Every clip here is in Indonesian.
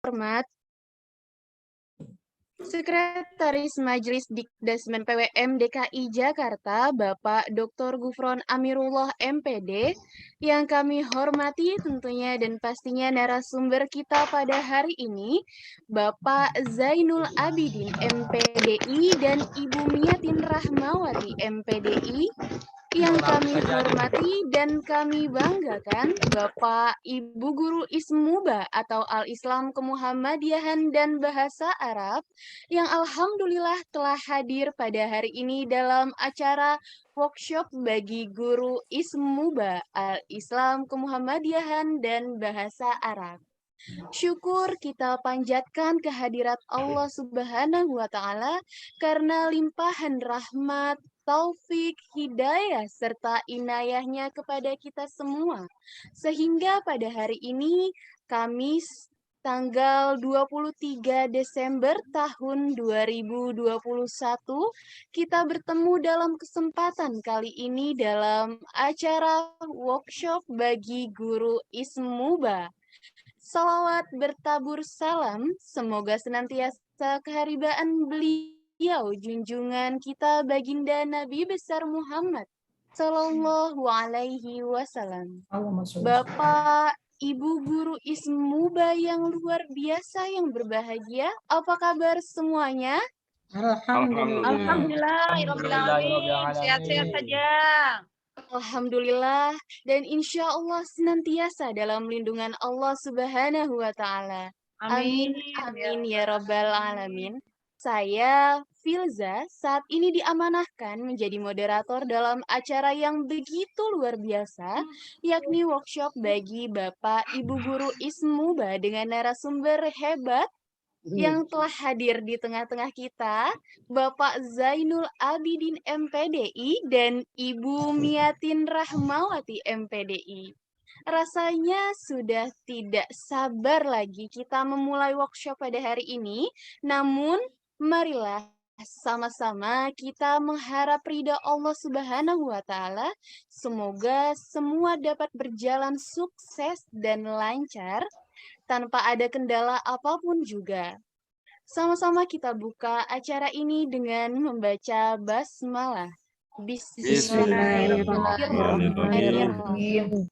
hormat, Sekretaris Majelis Dikdasmen PWM DKI Jakarta, Bapak Dr. Gufron Amirullah MPD, yang kami hormati tentunya dan pastinya narasumber kita pada hari ini, Bapak Zainul Abidin MPDI dan Ibu Miatin Rahmawati MPDI, yang kami hormati dan kami banggakan, Bapak Ibu Guru Ismuba atau Al-Islam Kemuhammadiyahan dan Bahasa Arab, yang alhamdulillah telah hadir pada hari ini dalam acara workshop bagi guru Ismuba, Al-Islam Kemuhammadiyahan dan Bahasa Arab. Syukur kita panjatkan kehadirat Allah Subhanahu wa Ta'ala karena limpahan rahmat, taufik, hidayah, serta inayahnya kepada kita semua. Sehingga pada hari ini, Kamis tanggal 23 Desember tahun 2021, kita bertemu dalam kesempatan kali ini dalam acara workshop bagi guru Ismuba. Salawat bertabur salam, semoga senantiasa keharibaan beliau, junjungan kita baginda Nabi besar Muhammad Sallallahu Alaihi Wasallam. Bapak, Ibu Guru Ismuba yang luar biasa, yang berbahagia, apa kabar semuanya? Alhamdulillah. Sehat-sehat saja. Alhamdulillah, dan insya Allah senantiasa dalam lindungan Allah Subhanahu wa Ta'ala. Amin, amin ya Rabbal Alamin. Saya, Filza, saat ini diamanahkan menjadi moderator dalam acara yang begitu luar biasa, yakni workshop bagi Bapak Ibu Guru Ismuba dengan narasumber hebat yang telah hadir di tengah-tengah kita, Bapak Zainul Abidin MPDI dan Ibu Miatin Rahmawati MPDI. Rasanya sudah tidak sabar lagi kita memulai workshop pada hari ini, namun marilah sama-sama kita mengharap ridha Allah Subhanahu wa Ta'ala. Semoga semua dapat berjalan sukses dan lancar tanpa ada kendala apapun juga. Sama-sama kita buka acara ini dengan membaca basmalah. Bismillahirrahmanirrahim.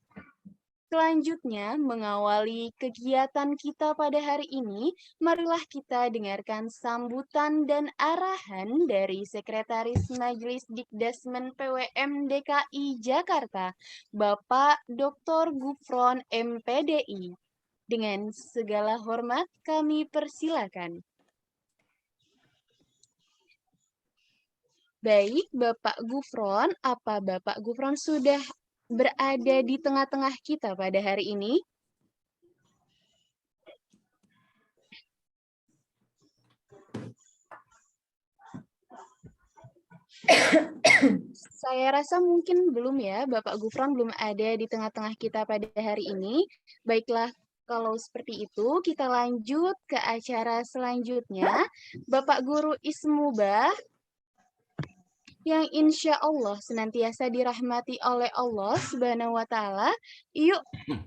Selanjutnya, mengawali kegiatan kita pada hari ini, marilah kita dengarkan sambutan dan arahan dari Sekretaris Majelis Dikdasmen PWM DKI Jakarta, Bapak Dr. Gufron MPDI. Dengan segala hormat, kami persilakan. Baik, Bapak Gufron, apa Bapak Gufron sudah berada di tengah-tengah kita pada hari ini? Saya rasa mungkin belum ya, Bapak Gufron belum ada di tengah-tengah kita pada hari ini. Baiklah, kalau seperti itu kita lanjut ke acara selanjutnya. Bapak Guru Ismuba, yang insya Allah senantiasa dirahmati oleh Allah Subhanahu wa Ta'ala. Yuk,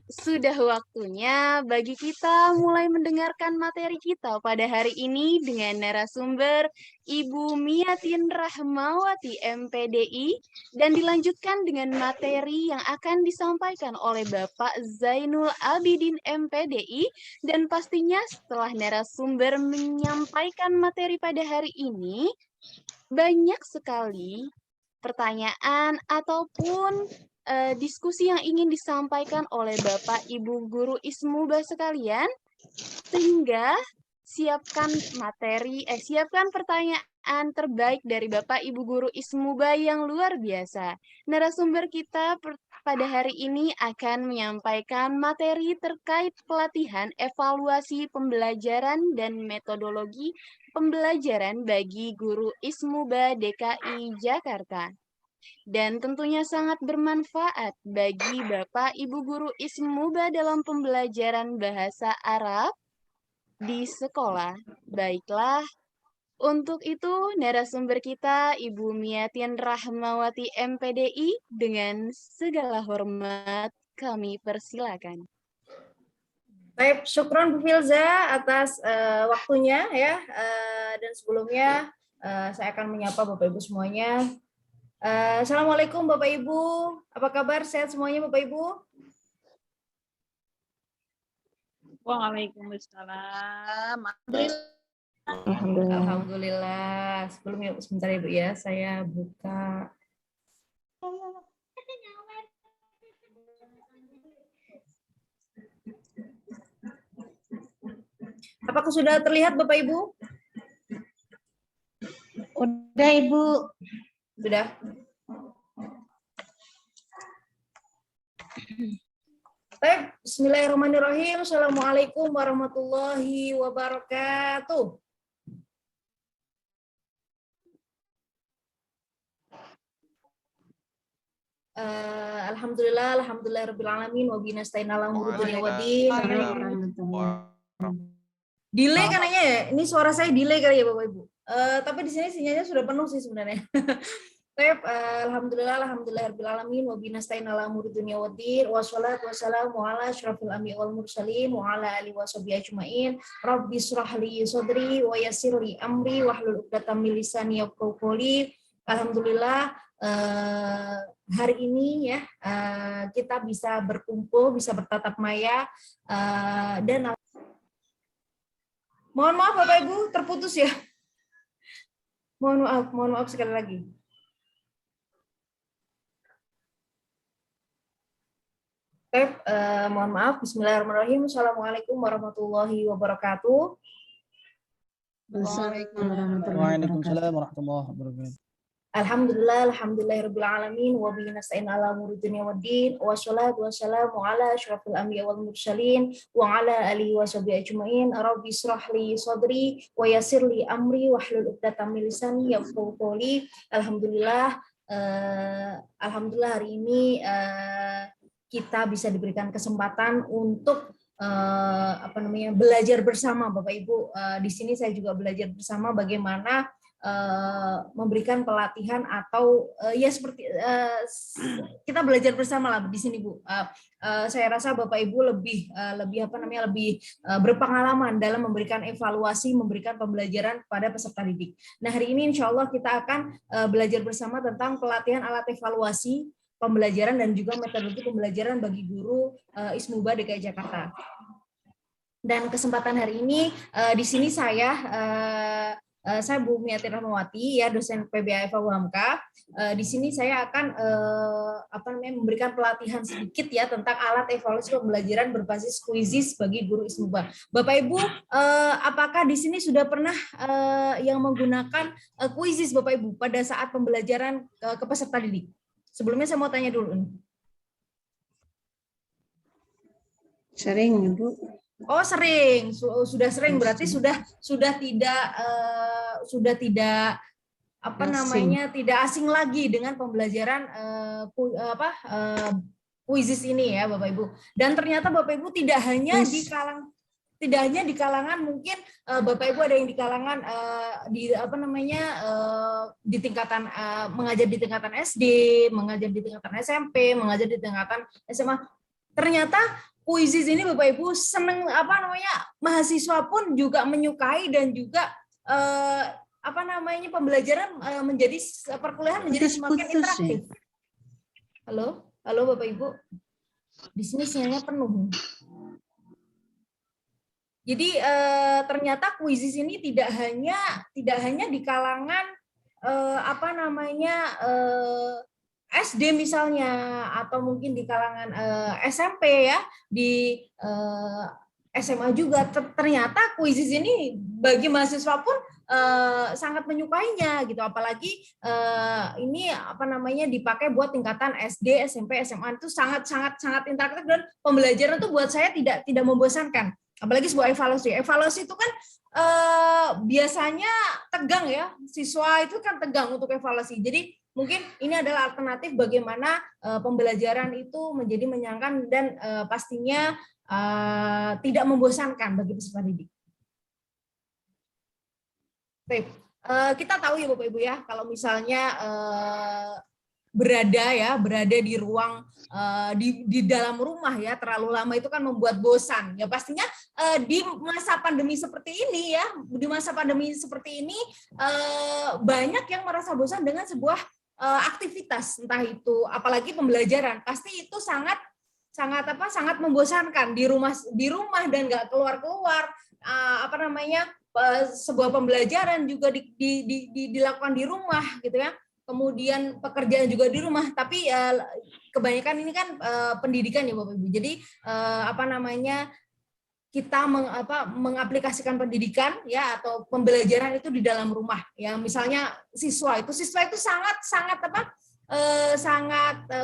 sudah waktunya bagi kita mulai mendengarkan materi kita pada hari ini dengan narasumber Ibu Miatin Rahmawati MPDI dan dilanjutkan dengan materi yang akan disampaikan oleh Bapak Zainul Abidin MPDI, dan pastinya setelah narasumber menyampaikan materi pada hari ini, banyak sekali pertanyaan ataupun diskusi yang ingin disampaikan oleh Bapak Ibu Guru Ismuba sekalian, sehingga siapkan pertanyaan terbaik dari Bapak Ibu Guru Ismuba yang luar biasa. Narasumber kita pada hari ini akan menyampaikan materi terkait pelatihan evaluasi pembelajaran dan metodologi pembelajaran bagi guru Ismuba DKI Jakarta. Dan tentunya sangat bermanfaat bagi Bapak Ibu Guru Ismuba dalam pembelajaran bahasa Arab di sekolah. Baiklah, untuk itu narasumber kita Ibu Miatin Rahmawati MPDI, dengan segala hormat kami persilakan. Baik, syukron Bu Filza atas waktunya ya, dan sebelumnya saya akan menyapa Bapak Ibu semuanya. Assalamualaikum Bapak Ibu, apa kabar? Sehat semuanya Bapak Ibu? Waalaikumsalam. Alhamdulillah. Sebelumnya sebentar ya Bu ya, saya buka. Apakah sudah terlihat Bapak Ibu? Udah Ibu. Sudah. Baik, bismillahirrahmanirrahim. Assalamualaikum warahmatullahi wabarakatuh. Alhamdulillahirrabbilalamin wa bihi nasta'in ala umuri dunya waddin. Delay kananya ya. Ini suara saya delay kali ya Bapak Ibu. Tapi di sini sinyalnya sudah penuh sih sebenarnya. Alhamdulillahirrabbilalamin wa bihi nasta'in ala umuri dunya waddin. Wassalatu wassalamu ala asyrafil anbiya'i wal mursalin wa ala alihi washabihi ajmain. Rabbi shrah li sadri wa yassir li amri wahlul 'uqdatam min lisani yafqahu qawli. Alhamdulillah hari ini ya kita bisa berkumpul, bisa bertatap maya, dan mohon maaf Bapak Ibu terputus ya. Mohon maaf sekali lagi. Baik, mohon maaf. Bismillahirrahmanirrahim. Assalamualaikum warahmatullahi wabarakatuh. Waalaikumsalam warahmatullahi wabarakatuh. Alhamdulillahirrabbilalamin wa bihi nasta'in ala umuri dunya waddin. Wassalatu wassalamu ala asyrafil anbiya'i wal mursalin wa ala alihi washabihi ajmain. Rabbi shrah li sadri wa yassir li amri wahlul 'uqdatam min lisani yafqahu qawli. Alhamdulillah hari ini kita bisa diberikan kesempatan untuk belajar bersama Bapak Ibu. Di sini saya juga belajar bersama bagaimana memberikan pelatihan atau seperti kita belajar bersama lah di sini Bu. Saya rasa Bapak Ibu lebih berpengalaman dalam memberikan evaluasi, memberikan pembelajaran kepada peserta didik. Nah hari ini insya Allah kita akan belajar bersama tentang pelatihan alat evaluasi pembelajaran dan juga metodologi pembelajaran bagi guru ISMUBA DKI Jakarta. Dan kesempatan hari ini di sini saya Bu Miati Rahmawati ya, dosen PBA FH UHAMKA. Di sini saya akan memberikan pelatihan sedikit ya tentang alat evaluasi pembelajaran berbasis kuisis bagi guru ISMUBA. Bapak Ibu, apakah di sini sudah pernah yang menggunakan kuisis Bapak Ibu pada saat pembelajaran ke peserta didik? Sebelumnya saya mau tanya dulu. Sering Ibu. Oh sering, sudah sering berarti sudah tidak tidak asing lagi dengan pembelajaran kuisis ini ya Bapak Ibu. Dan ternyata Bapak Ibu tidak hanya di kalangan mungkin Bapak Ibu ada yang di kalangan di tingkatan mengajar di tingkatan SD, mengajar di tingkatan SMP, mengajar di tingkatan SMA. Ternyata kuisis ini Bapak Ibu seneng mahasiswa pun juga menyukai dan juga pembelajaran menjadi perkuliahan menjadi semakin interaktif. Halo Bapak Ibu. Di sini sinyalnya penuh. Jadi ternyata kuisis ini tidak hanya di kalangan SD misalnya, atau mungkin di kalangan SMP ya, di SMA juga. Ternyata kuisis ini bagi mahasiswa pun sangat menyukainya gitu, apalagi ini dipakai buat tingkatan SD, SMP, SMA itu sangat interaktif dan pembelajaran itu buat saya tidak membosankan. Apalagi sebuah evaluasi itu kan biasanya tegang ya, siswa itu kan tegang untuk evaluasi. Jadi mungkin ini adalah alternatif bagaimana pembelajaran itu menjadi menyenangkan dan pastinya tidak membosankan bagi peserta didik. Baik, kita tahu ya Bapak Ibu ya, kalau misalnya berada di ruang di dalam rumah ya, terlalu lama itu kan membuat bosan. Ya pastinya di masa pandemi seperti ini ya, di masa pandemi seperti ini banyak yang merasa bosan dengan sebuah aktivitas, entah itu apalagi pembelajaran. Pasti itu sangat membosankan di rumah dan nggak keluar sebuah pembelajaran juga dilakukan di rumah gitu ya, kemudian pekerjaan juga di rumah, tapi kebanyakan ini kan pendidikan ya Bapak Ibu, jadi kita mengaplikasikan pendidikan ya atau pembelajaran itu di dalam rumah ya, misalnya siswa itu sangat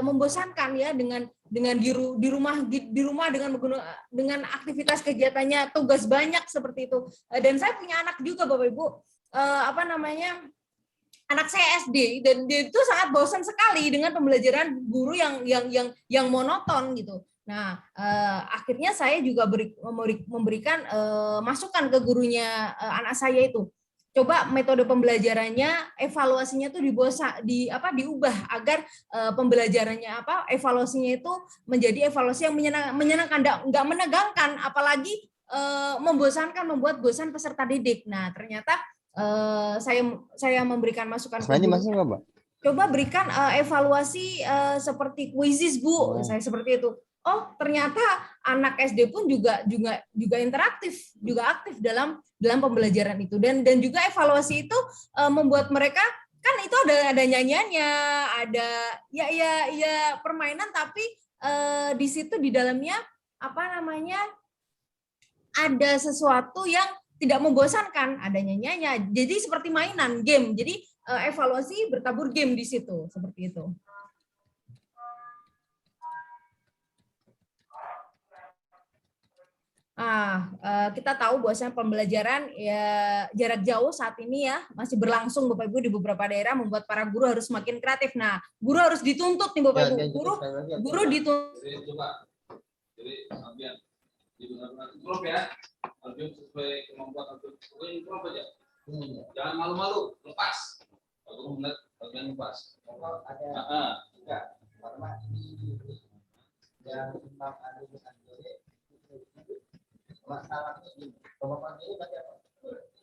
membosankan ya dengan di rumah dengan aktivitas kegiatannya, tugas banyak seperti itu. Dan saya punya anak juga Bapak Ibu, anak saya SD, dan dia itu sangat bosan sekali dengan pembelajaran guru yang monoton gitu. Nah, akhirnya saya juga memberikan masukan ke gurunya anak saya itu. Coba metode pembelajarannya, evaluasinya tuh diubah agar pembelajarannya evaluasinya itu menjadi evaluasi yang menyenangkan, nggak menegangkan, apalagi membosankan, membuat bosan peserta didik. Nah, ternyata saya memberikan masukan ke guru. Coba berikan evaluasi seperti quizzes Bu, saya seperti itu. Oh, ternyata anak SD pun juga interaktif, juga aktif dalam pembelajaran itu, dan juga evaluasi itu membuat mereka, kan itu ada nyanyiannya, ada ya permainan, tapi di situ di dalamnya ada sesuatu yang tidak membosankan, ada nyanyiannya, jadi seperti mainan game, jadi evaluasi bertabur game di situ, seperti itu. Kita tahu bahwasanya pembelajaran ya jarak jauh saat ini ya masih berlangsung Bapak Ibu di beberapa daerah, membuat para guru harus semakin kreatif. Nah, guru harus dituntut nih Bapak Ibu. Guru dituntut. Sesuai kemampuan aja. Jangan malu-malu, lepas. Kalau menit bagian lepas. Ada. Karena ini yang tentang masalahnya ini, pemaparan ini baca apa?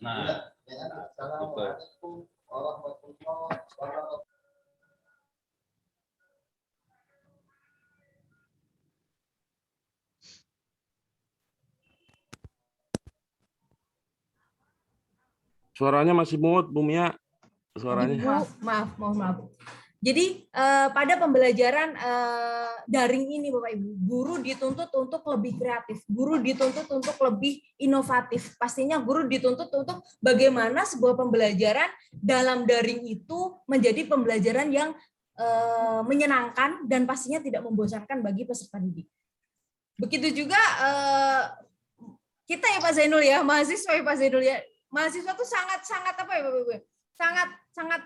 Nah, assalamualaikum warahmatullahi wabarakatuh. Suaranya masih muut, Bu Mia. Suaranya. Maaf. Jadi pada pembelajaran daring ini Bapak Ibu, guru dituntut untuk lebih kreatif, guru dituntut untuk lebih inovatif. Pastinya guru dituntut untuk bagaimana sebuah pembelajaran dalam daring itu menjadi pembelajaran yang menyenangkan dan pastinya tidak membosankan bagi peserta didik. Begitu juga kita ya Pak Zainul ya, mahasiswa ya Pak Zainul ya. Mahasiswa itu sangat apa ya Bapak Ibu? Sangat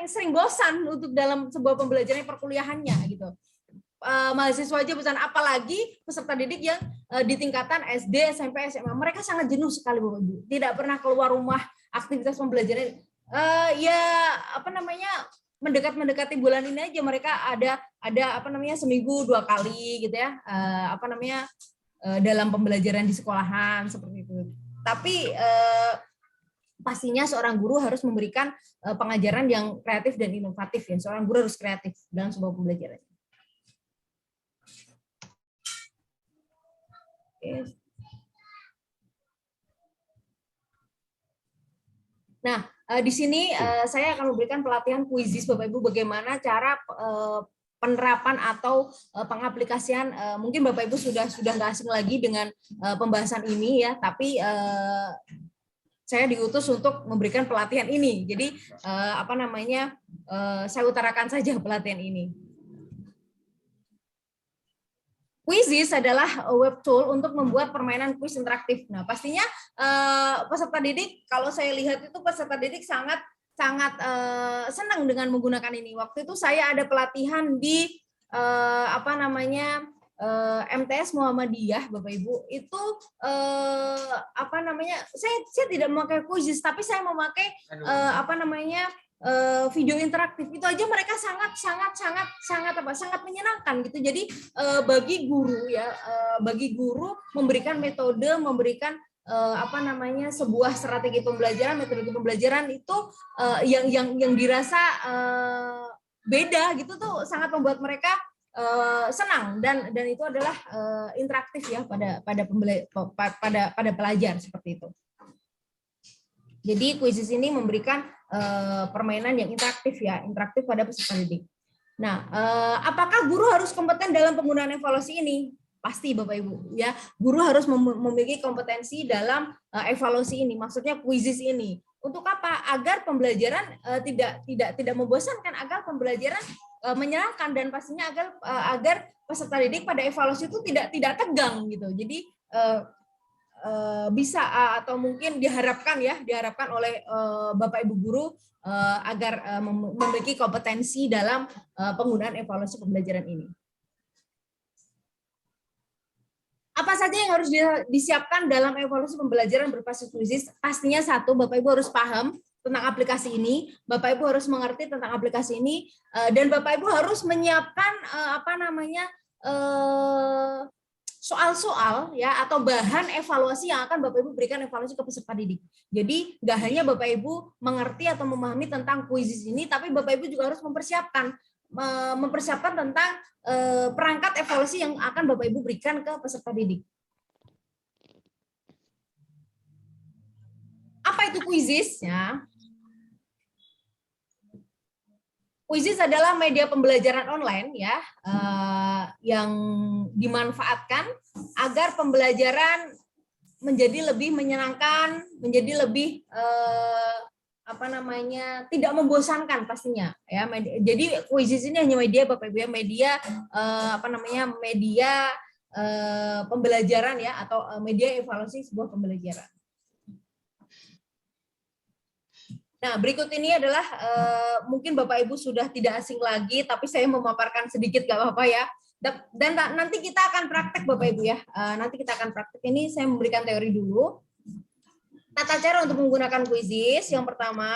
sering bosan untuk dalam sebuah pembelajaran perkuliahannya gitu. Mahasiswa aja bosan, apalagi peserta didik yang di tingkatan SD, SMP, SMA, mereka sangat jenuh sekali Bapak Ibu. Tidak pernah keluar rumah, aktivitas pembelajaran mendekati bulan ini aja mereka ada seminggu 2 kali gitu ya. Dalam pembelajaran di sekolahan seperti itu. Tapi pastinya seorang guru harus memberikan pengajaran yang kreatif dan inovatif ya. Seorang guru harus kreatif dalam sebuah pembelajaran. Oke. Nah, di sini saya akan memberikan pelatihan quizzes Bapak Ibu, bagaimana cara penerapan atau pengaplikasian. Mungkin Bapak Ibu sudah nggak asing lagi dengan pembahasan ini ya, tapi saya diutus untuk memberikan pelatihan ini. Jadi saya utarakan saja pelatihan ini. Quizzes adalah web tool untuk membuat permainan kuis interaktif. Nah, pastinya peserta didik, kalau saya lihat itu peserta didik sangat senang dengan menggunakan ini. Waktu itu saya ada pelatihan di MTS Muhammadiyah, Bapak Ibu, itu saya tidak memakai quizzes, tapi saya memakai video interaktif itu aja mereka sangat menyenangkan gitu. Jadi bagi guru memberikan metode, memberikan sebuah strategi pembelajaran, metodologi pembelajaran itu yang dirasa beda gitu tuh sangat membuat mereka senang dan itu adalah interaktif ya pada pelajar seperti itu. Jadi Quizizz ini memberikan permainan yang interaktif ya, interaktif pada peserta didik. Nah, apakah guru harus kompeten dalam penggunaan evaluasi ini? Pasti Bapak Ibu ya, guru harus memiliki kompetensi dalam evaluasi ini. Maksudnya Quizizz ini. Untuk apa? Agar pembelajaran tidak membosankan, agar pembelajaran menyenangkan dan pastinya agar peserta didik pada evaluasi itu tidak tegang gitu. Jadi bisa atau mungkin diharapkan oleh Bapak Ibu guru agar memiliki kompetensi dalam penggunaan evaluasi pembelajaran ini. Apa saja yang harus disiapkan dalam evaluasi pembelajaran berbasis Quizizz? Pastinya satu, Bapak Ibu harus paham tentang aplikasi ini, Bapak Ibu harus mengerti tentang aplikasi ini, dan Bapak Ibu harus menyiapkan soal-soal ya atau bahan evaluasi yang akan Bapak Ibu berikan evaluasi ke peserta didik. Jadi nggak hanya Bapak Ibu mengerti atau memahami tentang Quizizz ini, tapi Bapak Ibu juga harus mempersiapkan tentang perangkat evaluasi yang akan Bapak Ibu berikan ke peserta didik. Apa itu Quizizz ya? Quizizz adalah media pembelajaran online ya, yang dimanfaatkan agar pembelajaran menjadi lebih menyenangkan, menjadi lebih tidak membosankan pastinya ya. Jadi Quizizz ini hanya media Bapak Ibu ya, media pembelajaran ya atau media evaluasi sebuah pembelajaran. Nah, berikut ini adalah mungkin Bapak Ibu sudah tidak asing lagi, tapi saya memaparkan sedikit gak apa-apa ya. Dan nanti kita akan praktek Bapak Ibu ya. Nanti kita akan praktek ini, saya memberikan teori dulu. Tata cara untuk menggunakan Quizizz. Yang pertama,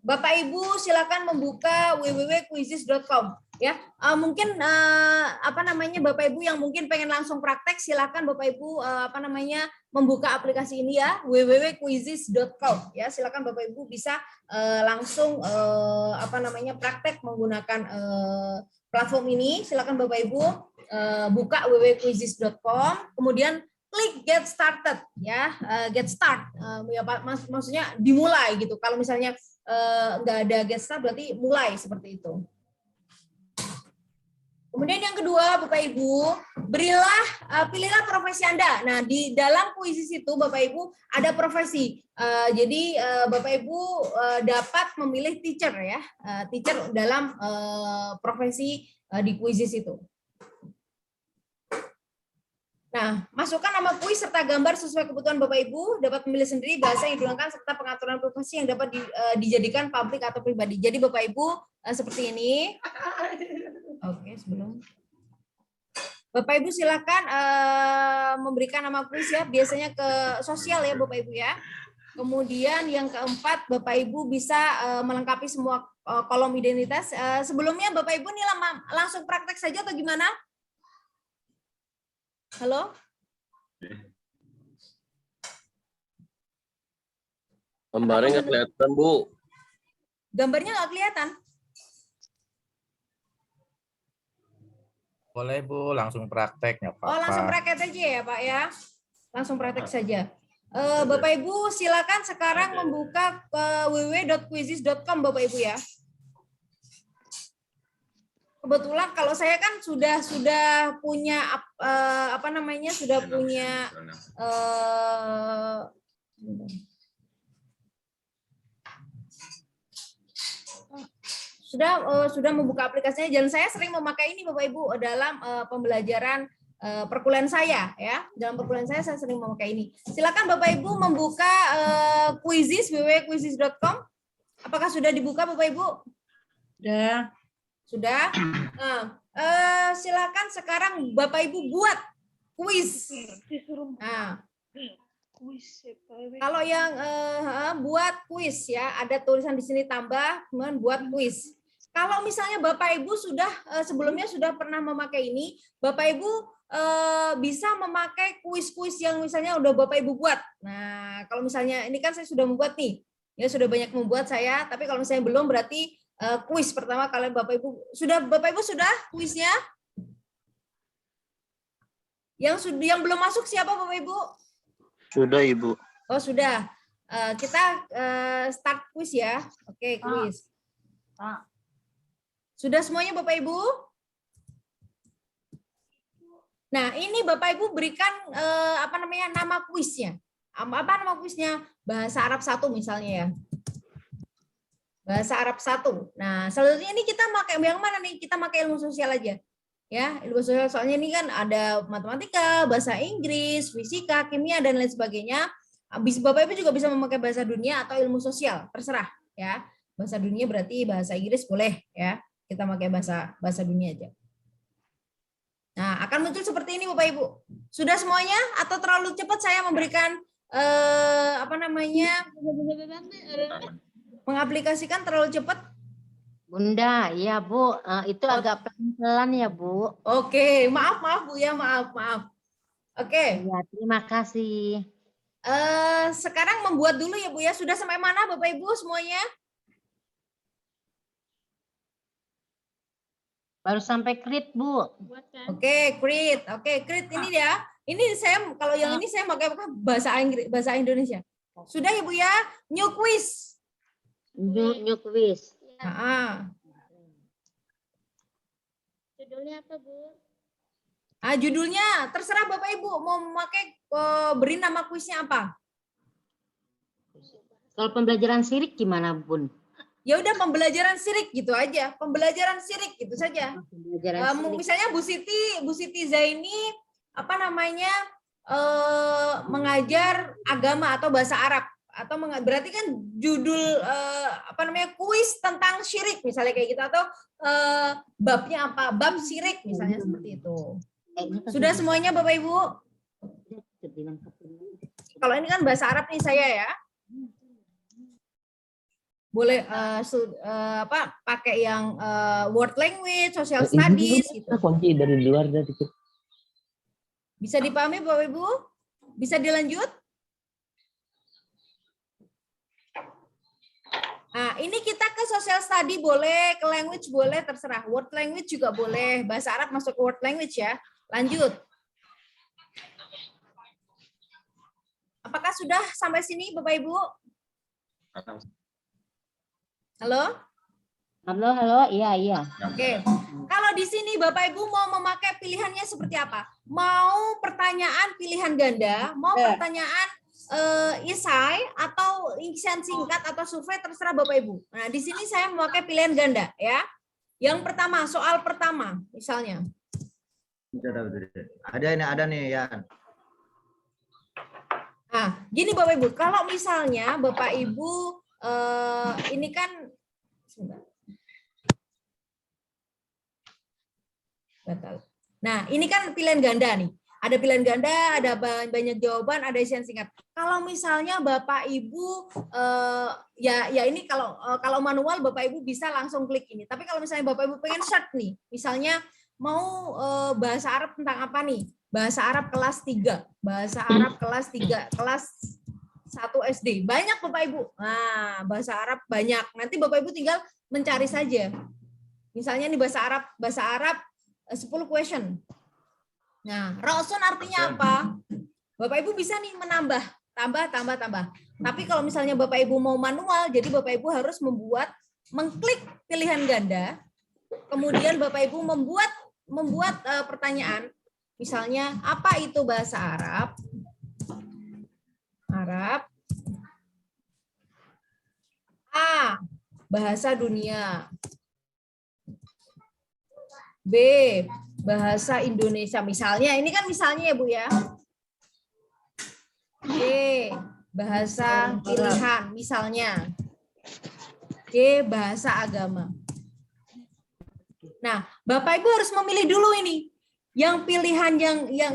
Bapak Ibu silakan membuka www.quizizz.com ya. Mungkin Bapak Ibu yang mungkin pengen langsung praktek, silakan Bapak Ibu membuka aplikasi ini ya, www.quizizz.com ya. Silakan Bapak Ibu bisa langsung praktek menggunakan platform ini. Silakan Bapak Ibu buka www.quizizz.com, kemudian klik get started ya, get start maksudnya dimulai gitu. Kalau misalnya nggak ada get start berarti mulai seperti itu. Kemudian yang kedua, Bapak Ibu, pilihlah profesi Anda. Nah, di dalam Quizizz itu Bapak Ibu ada profesi. Jadi Bapak Ibu dapat memilih teacher ya, teacher dalam profesi di Quizizz itu. Nah, masukkan nama kuis serta gambar sesuai kebutuhan Bapak Ibu, dapat memilih sendiri bahasa yang digunakan serta pengaturan profesi yang dapat dijadikan publik atau pribadi. Jadi Bapak Ibu seperti ini. Oke, sebelum Bapak Ibu silakan memberikan nama kuis ya, biasanya ke sosial ya Bapak Ibu ya. Kemudian yang keempat, Bapak Ibu bisa melengkapi semua kolom identitas. Sebelumnya Bapak Ibu nih langsung praktek saja atau gimana? Halo? Gambarnya nggak kelihatan, Bu. Gambarnya nggak kelihatan? Boleh, Bu, langsung praktek, nggak apa-apa. Oh, langsung praktek aja ya, Pak ya? Langsung praktek saja. Bapak Ibu silakan sekarang membuka www.quizizz.com Bapak Ibu ya. Kebetulan kalau saya kan sudah punya sudah membuka aplikasinya, dan saya sering memakai ini Bapak Ibu dalam pembelajaran perkuliahan saya ya. Dalam perkuliahan saya sering memakai ini. Silakan Bapak Ibu membuka Quizizz, www.quizizz.com. Apakah sudah dibuka Bapak Ibu? Sudah. Silakan sekarang Bapak Ibu buat kuis. Nah, Kalau yang buat kuis ya, ada tulisan di sini tambah, kemudian buat kuis. Kalau misalnya Bapak Ibu sudah sebelumnya sudah pernah memakai ini, Bapak Ibu bisa memakai kuis-kuis yang misalnya udah Bapak Ibu buat. Nah, kalau misalnya ini kan saya sudah membuat nih, ya sudah banyak membuat saya. Tapi kalau misalnya belum berarti kuis pertama kalian Bapak Ibu sudah kuisnya? Yang belum masuk siapa Bapak Ibu? Sudah, Ibu. Oh sudah. Kita start kuis ya. Oke, kuis. Sudah semuanya Bapak Ibu? Nah, ini Bapak Ibu berikan nama kuisnya. Apa nama kuisnya? Bahasa Arab 1 misalnya ya. Bahasa Arab 1. Nah, selanjutnya ini kita pakai yang mana nih? Kita pakai ilmu sosial aja. Ya, ilmu sosial soalnya ini kan ada matematika, bahasa Inggris, fisika, kimia dan lain sebagainya. Bapak Ibu juga bisa memakai bahasa dunia atau ilmu sosial, terserah ya. Bahasa dunia berarti bahasa Inggris boleh ya. Kita pakai bahasa dunia aja. Nah, akan muncul seperti ini Bapak Ibu. Sudah semuanya atau terlalu cepat saya memberikan mengaplikasikan terlalu cepat? Bunda, ya Bu, itu agak pelan-pelan ya Bu. Oke, maaf Bu ya, maaf. Oke. Ya, terima kasih. Sekarang membuat dulu ya Bu ya. Sudah sampai mana Bapak Ibu semuanya? Baru sampai krit Bu. Oke, krit. Oke, krit ini ya. Ini saya kalau yang ini saya pakai bahasa Inggris, bahasa Indonesia. Sudah ya Bu ya. New quiz. New quiz. Judulnya apa, Bu? Judulnya terserah Bapak Ibu mau memakai beri nama kuisnya apa. Kalau pembelajaran syirik gimana, Bun? Ya udah pembelajaran syirik gitu aja. Pembelajaran syirik gitu saja. Misalnya Bu Siti Zaini mengajar agama atau bahasa Arab. Atau berarti kan judul kuis tentang syirik misalnya kayak gitu, atau babnya apa, bab syirik misalnya seperti itu. Sudah semuanya Bapak Ibu? Kalau ini kan bahasa Arab nih saya ya, boleh pakai yang word language, social studies gitu. Kunci dari luar dari dikit. Bisa dipahami Bapak Ibu? Bisa dilanjut? Nah, ini kita ke social study boleh, ke language boleh, terserah. Word language juga boleh. Bahasa Arab masuk ke word language ya. Lanjut. Apakah sudah sampai sini Bapak Ibu? Halo? Halo, iya. Oke. Kalau di sini Bapak Ibu mau memakai pilihannya seperti apa? Mau pertanyaan pilihan ganda, mau pertanyaan isai atau isian singkat atau survei, terserah Bapak Ibu. Nah, di sini saya memakai pilihan ganda ya. Yang pertama, soal pertama misalnya. Ada nih ya. Nah, gini Bapak Ibu, kalau misalnya Bapak Ibu ini kan Nah, ini kan pilihan ganda nih. Ada pilihan ganda, ada banyak jawaban, ada isian singkat. Kalau misalnya Bapak Ibu ini kalau manual Bapak Ibu bisa langsung klik ini. Tapi kalau misalnya Bapak Ibu pengen search nih, misalnya mau bahasa Arab tentang apa nih? Bahasa Arab kelas 3. Bahasa Arab kelas 3, kelas 1 SD. Banyak Bapak Ibu. Nah, bahasa Arab banyak. Nanti Bapak Ibu tinggal mencari saja. Misalnya nih bahasa Arab 10 question. Nah, ra'sun artinya apa? Bapak Ibu bisa nih menambah, tambah. Tapi kalau misalnya Bapak Ibu mau manual, jadi Bapak Ibu harus mengklik pilihan ganda, kemudian Bapak Ibu membuat pertanyaan, misalnya apa itu bahasa Arab? A, bahasa dunia. B, bahasa Indonesia. Misalnya, ini kan misalnya ya Bu ya. C, bahasa pilihan misalnya. D, bahasa agama. Nah, Bapak Ibu harus memilih dulu ini. Yang pilihan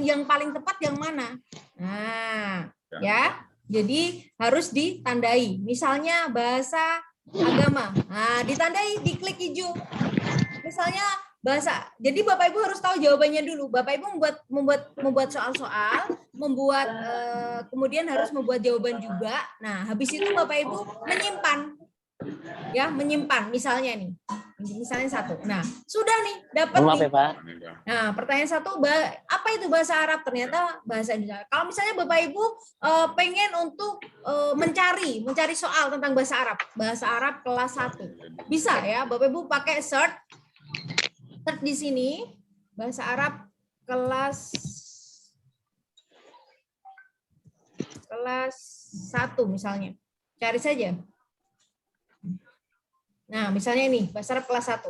yang paling tepat yang mana? Nah, ya. Jadi harus ditandai. Misalnya bahasa agama. Nah, ditandai, diklik hijau. Misalnya bahasa. Jadi Bapak Ibu harus tahu jawabannya dulu. Bapak Ibu membuat soal-soal, kemudian harus membuat jawaban juga. Nah, habis itu Bapak Ibu menyimpan. Ya, menyimpan misalnya nih. Misalnya 1. Nah, sudah nih dapat Maaf nih. ya Pak. Nah, pertanyaan 1, apa itu bahasa Arab? Ternyata bahasa Indonesia. Kalau misalnya Bapak Ibu pengen untuk mencari soal tentang bahasa Arab kelas 1. Bisa ya, Bapak Ibu pakai search di sini bahasa Arab kelas 1 misalnya. Cari saja. Nah, misalnya ini bahasa Arab kelas 1.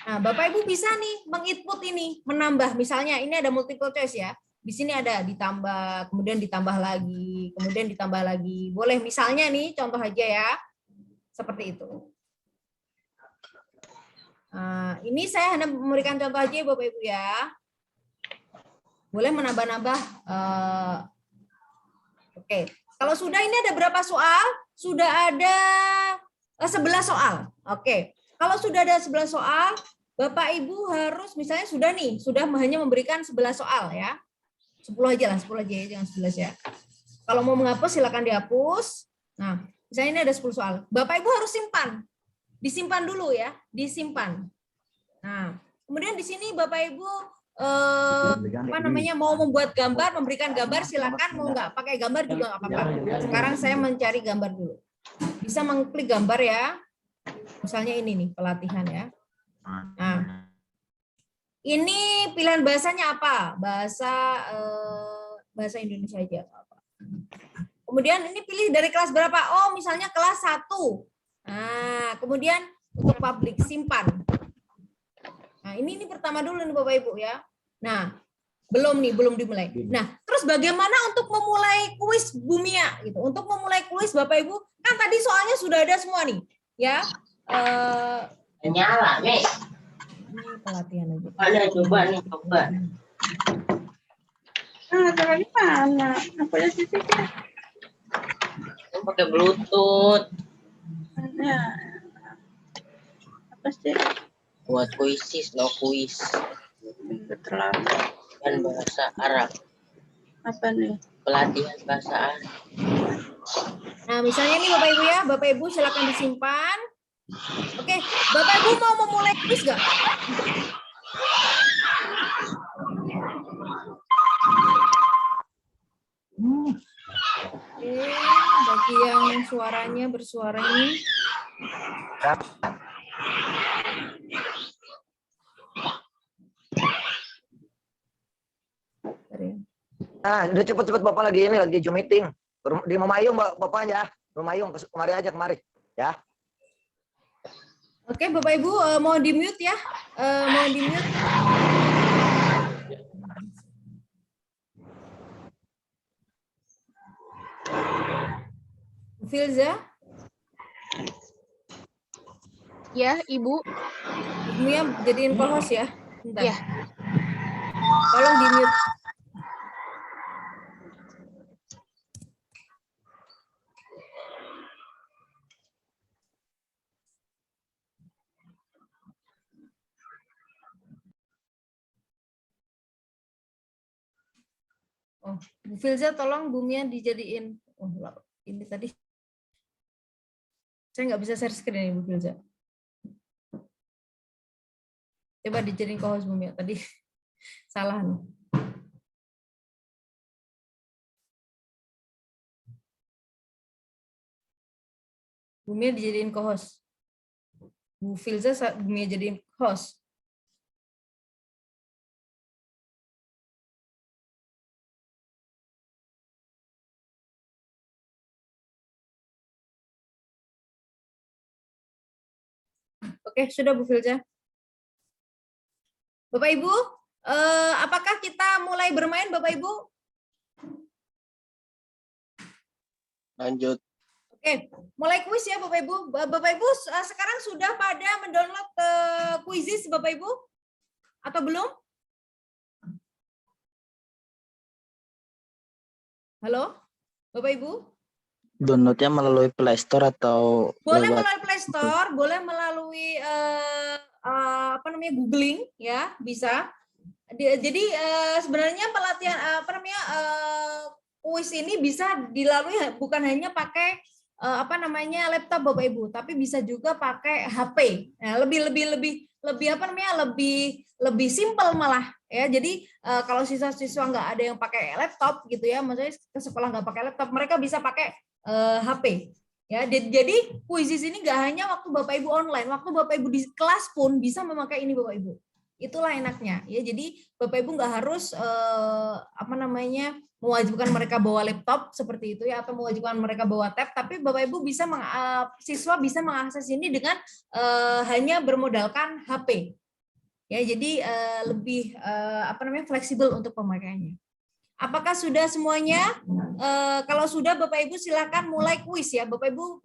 Nah, Bapak Ibu bisa nih menginput ini, menambah. Misalnya ini ada multiple choice ya. Di sini ada ditambah, kemudian ditambah lagi, kemudian ditambah lagi. Boleh misalnya nih contoh aja ya. Seperti itu. Nah, ini saya hanya memberikan contoh aja ya, Bapak Ibu ya. Boleh menambah-nambah. Oke. Kalau sudah ini ada berapa soal? Sudah ada 11 soal. Oke. Kalau sudah ada 11 soal, Bapak Ibu harus misalnya sudah hanya memberikan 11 soal ya. 10 aja lah, 10 aja ya, jangan 11 ya. Kalau mau menghapus silakan dihapus. Nah, misalnya ini ada 10 soal. Bapak Ibu harus simpan. Disimpan dulu ya, disimpan. Nah, kemudian di sini Bapak Ibu mau membuat gambar, memberikan gambar silakan, mau nggak pakai gambar juga nggak apa-apa. Sekarang saya mencari gambar dulu. Bisa mengklik gambar ya. Misalnya ini nih pelatihan ya. Nah, ini pilihan bahasanya apa? Bahasa Indonesia aja. Kemudian ini pilih dari kelas berapa? Oh, misalnya kelas 1. Nah, kemudian untuk publik simpan. Nah, ini pertama dulu nih Bapak Ibu ya. Nah, belum dimulai. Nah, terus bagaimana untuk memulai kuis Bumia gitu? Untuk memulai kuis Bapak Ibu, kan tadi soalnya sudah ada semua nih, ya. Nyala nih. Ini pelatihan aja. Ada coba nih, coba. Caranya mana? Apa ya sih? Pakai Bluetooth. Ya. Apa sih? Buat kuisis, no kuis. Terlalu. Dan bahasa Arab. Apa nih? Pelatihan bahasa Arab. Nah, misalnya nih Bapak Ibu ya, Bapak Ibu silakan disimpan. Oke, Bapak Ibu mau memulai kuis nggak? Oke, bagi yang suaranya bersuara ini. Nah, udah cepet-cepet Bapak lagi Zoom meeting. Di Memayung Bapaknya, Memayung kemari aja ya. Oke, Bapak Ibu mau di-mute ya. Mau di-mute. Filza? Ya, Ibu. Ibu ya jadiin co-host ya. Bentar. Ya. Tolong di-mute. Oh, Bu Filza tolong Bumia dijadiin. Oh, ini tadi saya nggak bisa share screen ini Bu Filza. Coba dijadiin co-host Bumia tadi salah nih. Bumia dijadiin co-host. Bu Filza Bumia jadiin host. Oke, sudah Bu Filza. Bapak Ibu, apakah kita mulai bermain Bapak Ibu? Lanjut. Oke, mulai kuis ya Bapak Ibu. Bapak Ibu sekarang sudah pada mendownload Quizizz Bapak Ibu? Atau belum? Halo? Bapak Ibu? Downloadnya melalui Play Store atau Boleh lewat melalui Play Store, boleh melalui apa namanya googling ya, bisa. Jadi sebenarnya pelatihan apa namanya kuis ini bisa dilalui bukan hanya pakai apa namanya laptop Bapak Ibu, tapi bisa juga pakai HP. Nah, lebih apa namanya lebih simpel malah ya. Jadi kalau siswa-siswa nggak ada yang pakai laptop gitu ya, maksudnya ke sekolah nggak pakai laptop, mereka bisa pakai HP. Ya, jadi kuisis ini nggak hanya waktu Bapak Ibu online, waktu Bapak Ibu di kelas pun bisa memakai ini Bapak Ibu. Itulah enaknya ya. Jadi Bapak Ibu nggak harus apa namanya mewajibkan mereka bawa laptop seperti itu ya, atau mewajibkan mereka bawa tab, tapi Bapak Ibu bisa siswa bisa mengakses ini dengan hanya bermodalkan HP. Ya, jadi lebih apa namanya fleksibel untuk pemakaiannya. Apakah sudah semuanya? Kalau sudah, Bapak Ibu silakan mulai kuis ya. Bapak Ibu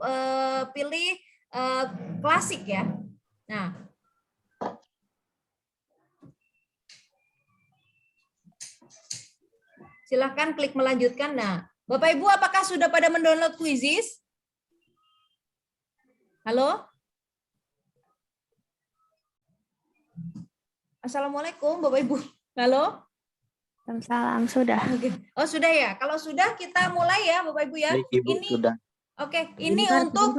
pilih klasik ya. Nah, silakan klik melanjutkan. Nah, Bapak Ibu apakah sudah pada mendownload Quizizz? Halo? Assalamualaikum Bapak Ibu. Halo? Salam sudah. Oh sudah ya. Kalau sudah kita mulai ya Bapak Ibu ya. Ibu Ini sudah. Oke, ini untuk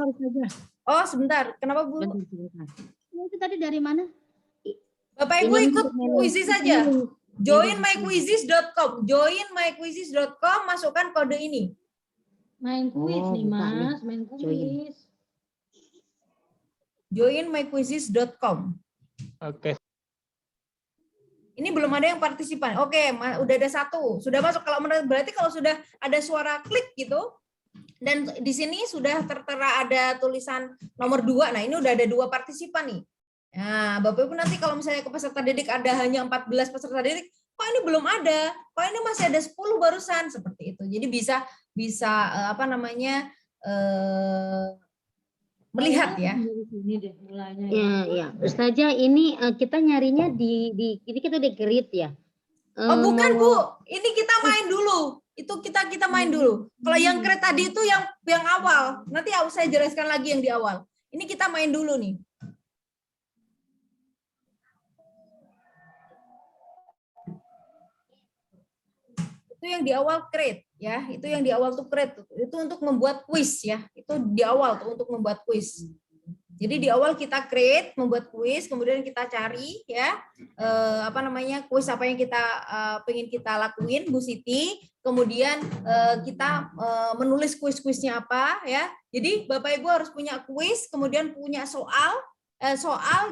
Oh sebentar. Kenapa Bu? Itu tadi dari mana? Bapak Ibu ikut Quizizz saja. Join myquizizz.com. Join myquizizz.com, masukkan kode ini. Main kuis nih Mas, main kuis. Join myquizizz.com. Oke. Ini belum ada yang partisipan. Oke, udah ada satu. Sudah masuk. Kalau berarti kalau sudah ada suara klik gitu, dan di sini sudah tertera ada tulisan nomor 2. Nah, ini udah ada 2 partisipan nih. Nah, Bapak Ibu nanti kalau misalnya ke peserta didik ada hanya 14 peserta didik, kok ini belum ada? Kok ini masih ada 10 barusan? Seperti itu. Jadi bisa apa namanya melihat ya. Ya. Ustazah, ini kita nyarinya di ini kita di grid ya. Oh bukan Bu, ini kita main dulu. Itu kita main dulu. Kalau yang grid tadi itu yang awal. Nanti saya jelaskan lagi yang di awal. Ini kita main dulu nih. Itu yang di awal create ya, itu yang di awal tuh create, itu untuk membuat kuis ya, itu di awal tuh untuk membuat kuis. Jadi di awal kita create, membuat kuis, kemudian kita cari ya apa namanya kuis apa yang kita pengen kita lakuin Bu Siti, kemudian kita menulis kuis-kuisnya apa ya. Jadi Bapak Ibu harus punya kuis, kemudian punya soal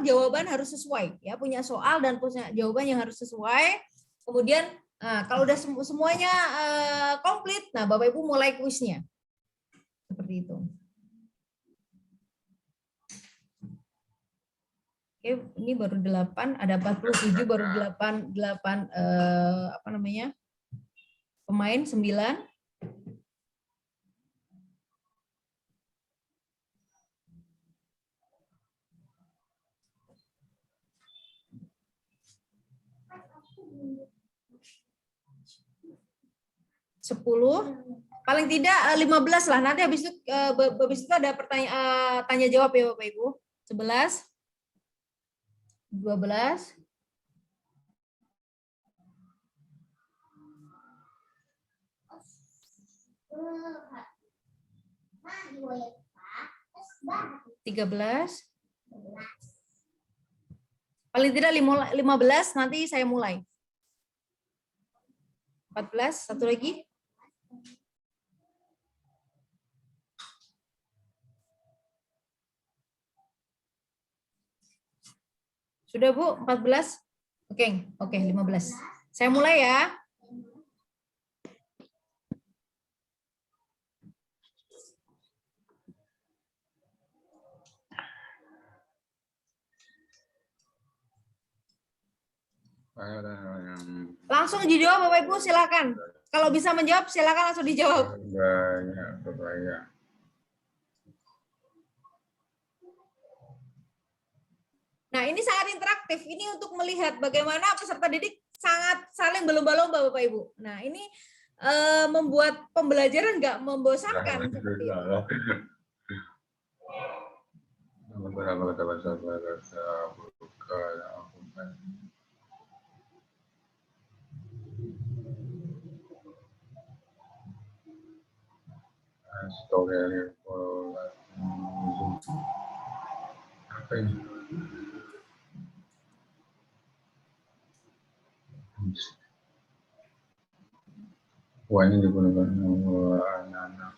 jawaban harus sesuai ya, punya soal dan punya jawaban yang harus sesuai. Kemudian kalau udah semuanya komplit, nah Bapak Ibu mulai kuisnya. Seperti itu. Oke, ini baru 8, ada 47 baru 8 apa namanya? Pemain 9. Paling tidak 15 lah. Nanti habis itu ada pertanyaan tanya jawab ya Bapak Ibu. 11, 12, 13. Paling tidak 15 nanti saya mulai. 14, satu lagi. Sudah Bu, 14? Oke, 15. Saya mulai ya. Langsung dijawab Bapak Ibu, silakan. Kalau bisa menjawab silakan langsung dijawab. Banyak. Nah, ini sangat interaktif. Ini untuk melihat bagaimana peserta didik sangat saling berlomba-lomba Bapak Ibu. Nah, ini membuat pembelajaran nggak membosankan seperti itu. Apa ini? Wah, ini digunakan anak-anak.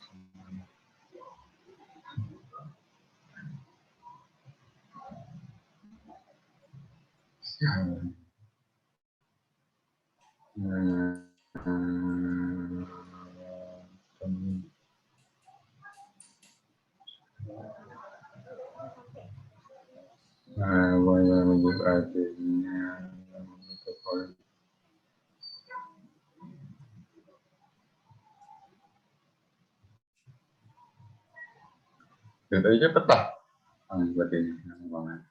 Tadi cepet lah. Buat ini banget.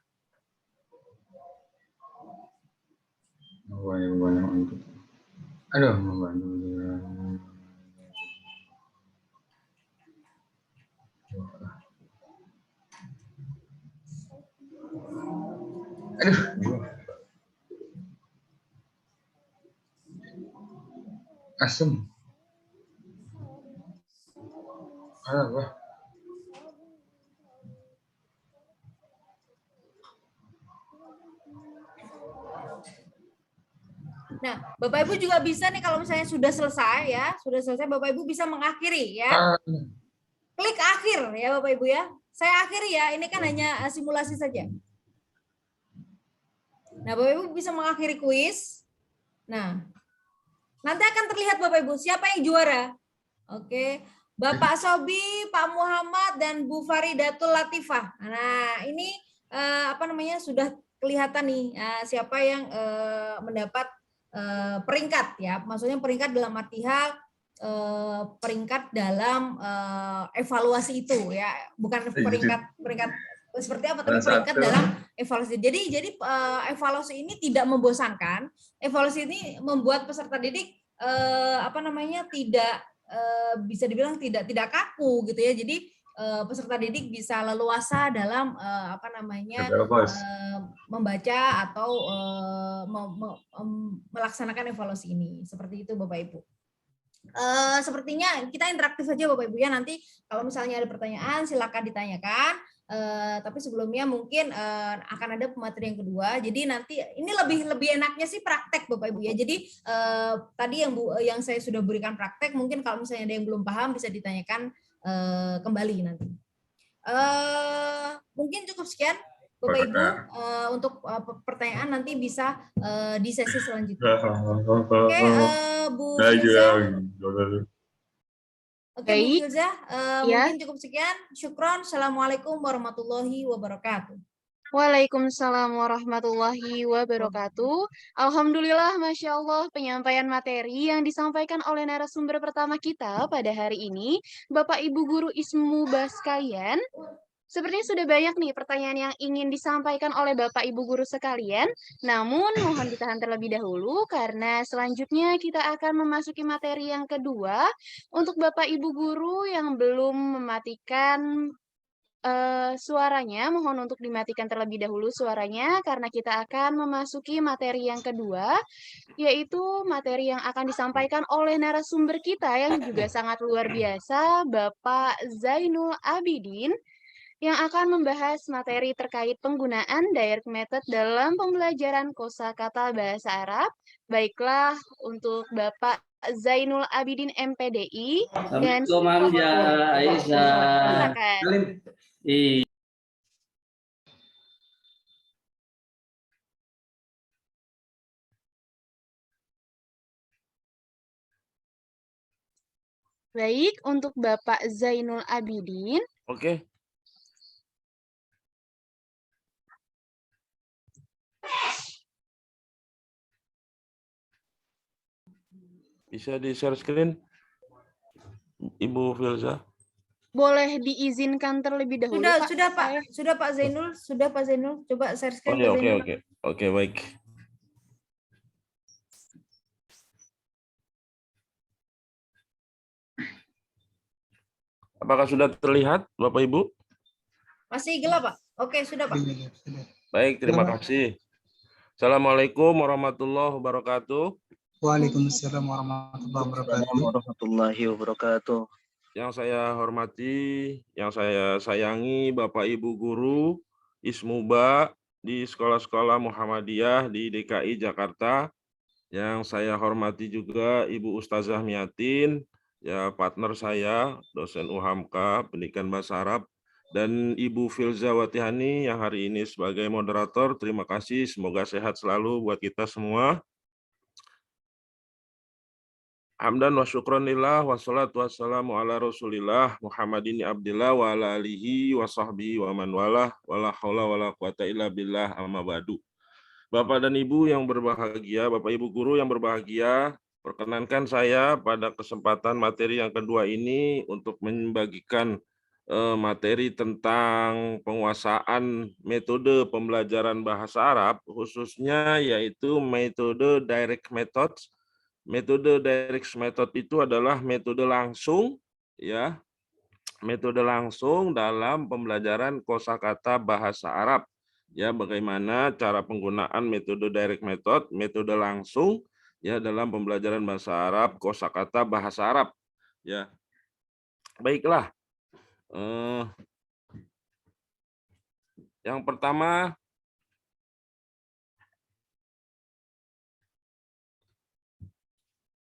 Banyak untuk. Aduh, membantu dia. Aduh. Asem. Apa? Nah, Bapak Ibu juga bisa nih kalau misalnya sudah selesai ya, Bapak Ibu bisa mengakhiri ya. Klik akhir ya Bapak Ibu ya. Saya akhiri ya, ini kan hanya simulasi saja. Nah, Bapak Ibu bisa mengakhiri kuis. Nah, nanti akan terlihat Bapak Ibu siapa yang juara. Oke, Bapak Sobi, Pak Muhammad, dan Bu Faridatul Latifah. Nah, ini sudah kelihatan nih siapa yang mendapat peringkat ya. Maksudnya peringkat dalam arti hal peringkat dalam evaluasi itu ya, bukan peringkat seperti apa, tapi peringkat dalam evaluasi. Jadi evaluasi ini tidak membosankan. Evaluasi ini membuat peserta didik tidak bisa dibilang tidak kaku gitu ya. Jadi peserta didik bisa leluasa dalam membaca atau melaksanakan evaluasi ini. Seperti itu Bapak Ibu. Sepertinya kita interaktif saja Bapak Ibu ya. Nanti kalau misalnya ada pertanyaan silakan ditanyakan. Tapi sebelumnya mungkin akan ada pemateri yang kedua. Jadi nanti ini lebih enaknya sih praktek Bapak Ibu ya. Jadi tadi yang saya sudah berikan praktek, mungkin kalau misalnya ada yang belum paham bisa ditanyakan kembali nanti. Mungkin cukup sekian Bapak Ibu untuk pertanyaan nanti bisa di sesi selanjutnya. Oke, Bu Filza. Oke, Bu Filza, mungkin cukup sekian. Syukron. Assalamualaikum warahmatullahi wabarakatuh. Waalaikumsalam warahmatullahi wabarakatuh. Alhamdulillah, Masya Allah, penyampaian materi yang disampaikan oleh narasumber pertama kita pada hari ini, Bapak Ibu Guru Ismu Baskalian. Sepertinya sudah banyak nih pertanyaan yang ingin disampaikan oleh Bapak Ibu Guru sekalian, namun mohon ditahan terlebih dahulu karena selanjutnya kita akan memasuki materi yang kedua. Untuk Bapak Ibu Guru yang belum mematikan suaranya, mohon untuk dimatikan terlebih dahulu suaranya karena kita akan memasuki materi yang kedua, yaitu materi yang akan disampaikan oleh narasumber kita yang juga sangat luar biasa, Bapak Zainul Abidin, yang akan membahas materi terkait penggunaan direct method dalam pembelajaran kosakata bahasa Arab. Baiklah, untuk Bapak Zainul Abidin MPDI dan silakan. Baik, untuk Bapak Zainul Abidin. Oke. Bisa di-share screen, Ibu Filza? Boleh diizinkan terlebih dahulu, Pak. Sudah Pak Zainul, coba share screen. Oke, baik. Apakah sudah terlihat, Bapak Ibu? Masih gelap, Pak? Oke, sudah, Pak. Baik, terima kasih. Assalamualaikum warahmatullahi wabarakatuh. Waalaikumsalam warahmatullahi wabarakatuh. warahmatullahi wabarakatuh. Yang saya hormati, yang saya sayangi Bapak Ibu guru Ismuba di sekolah-sekolah Muhammadiyah di DKI Jakarta. Yang saya hormati juga Ibu Ustazah Miatin, ya partner saya, dosen UHAMKA Pendidikan Bahasa Arab, dan Ibu Filza Watihani yang hari ini sebagai moderator. Terima kasih, semoga sehat selalu buat kita semua. Hamdan wa syukranillah wassalatu wassalamu ala rasulillah Muhammadin abdillah wa ala alihi wa sahbihi wa man walah wala haula wala quwata illa billah amma ba'du. Bapak dan Ibu yang berbahagia, Bapak Ibu guru yang berbahagia, perkenankan saya pada kesempatan materi yang kedua ini untuk membagikan materi tentang penguasaan metode pembelajaran bahasa Arab, khususnya yaitu metode direct methods. Metode direct method itu adalah metode langsung, ya, metode langsung dalam pembelajaran kosakata bahasa Arab. Ya, bagaimana cara penggunaan metode direct method, metode langsung, ya, dalam pembelajaran bahasa Arab, kosakata bahasa Arab. Ya, baiklah. Yang pertama,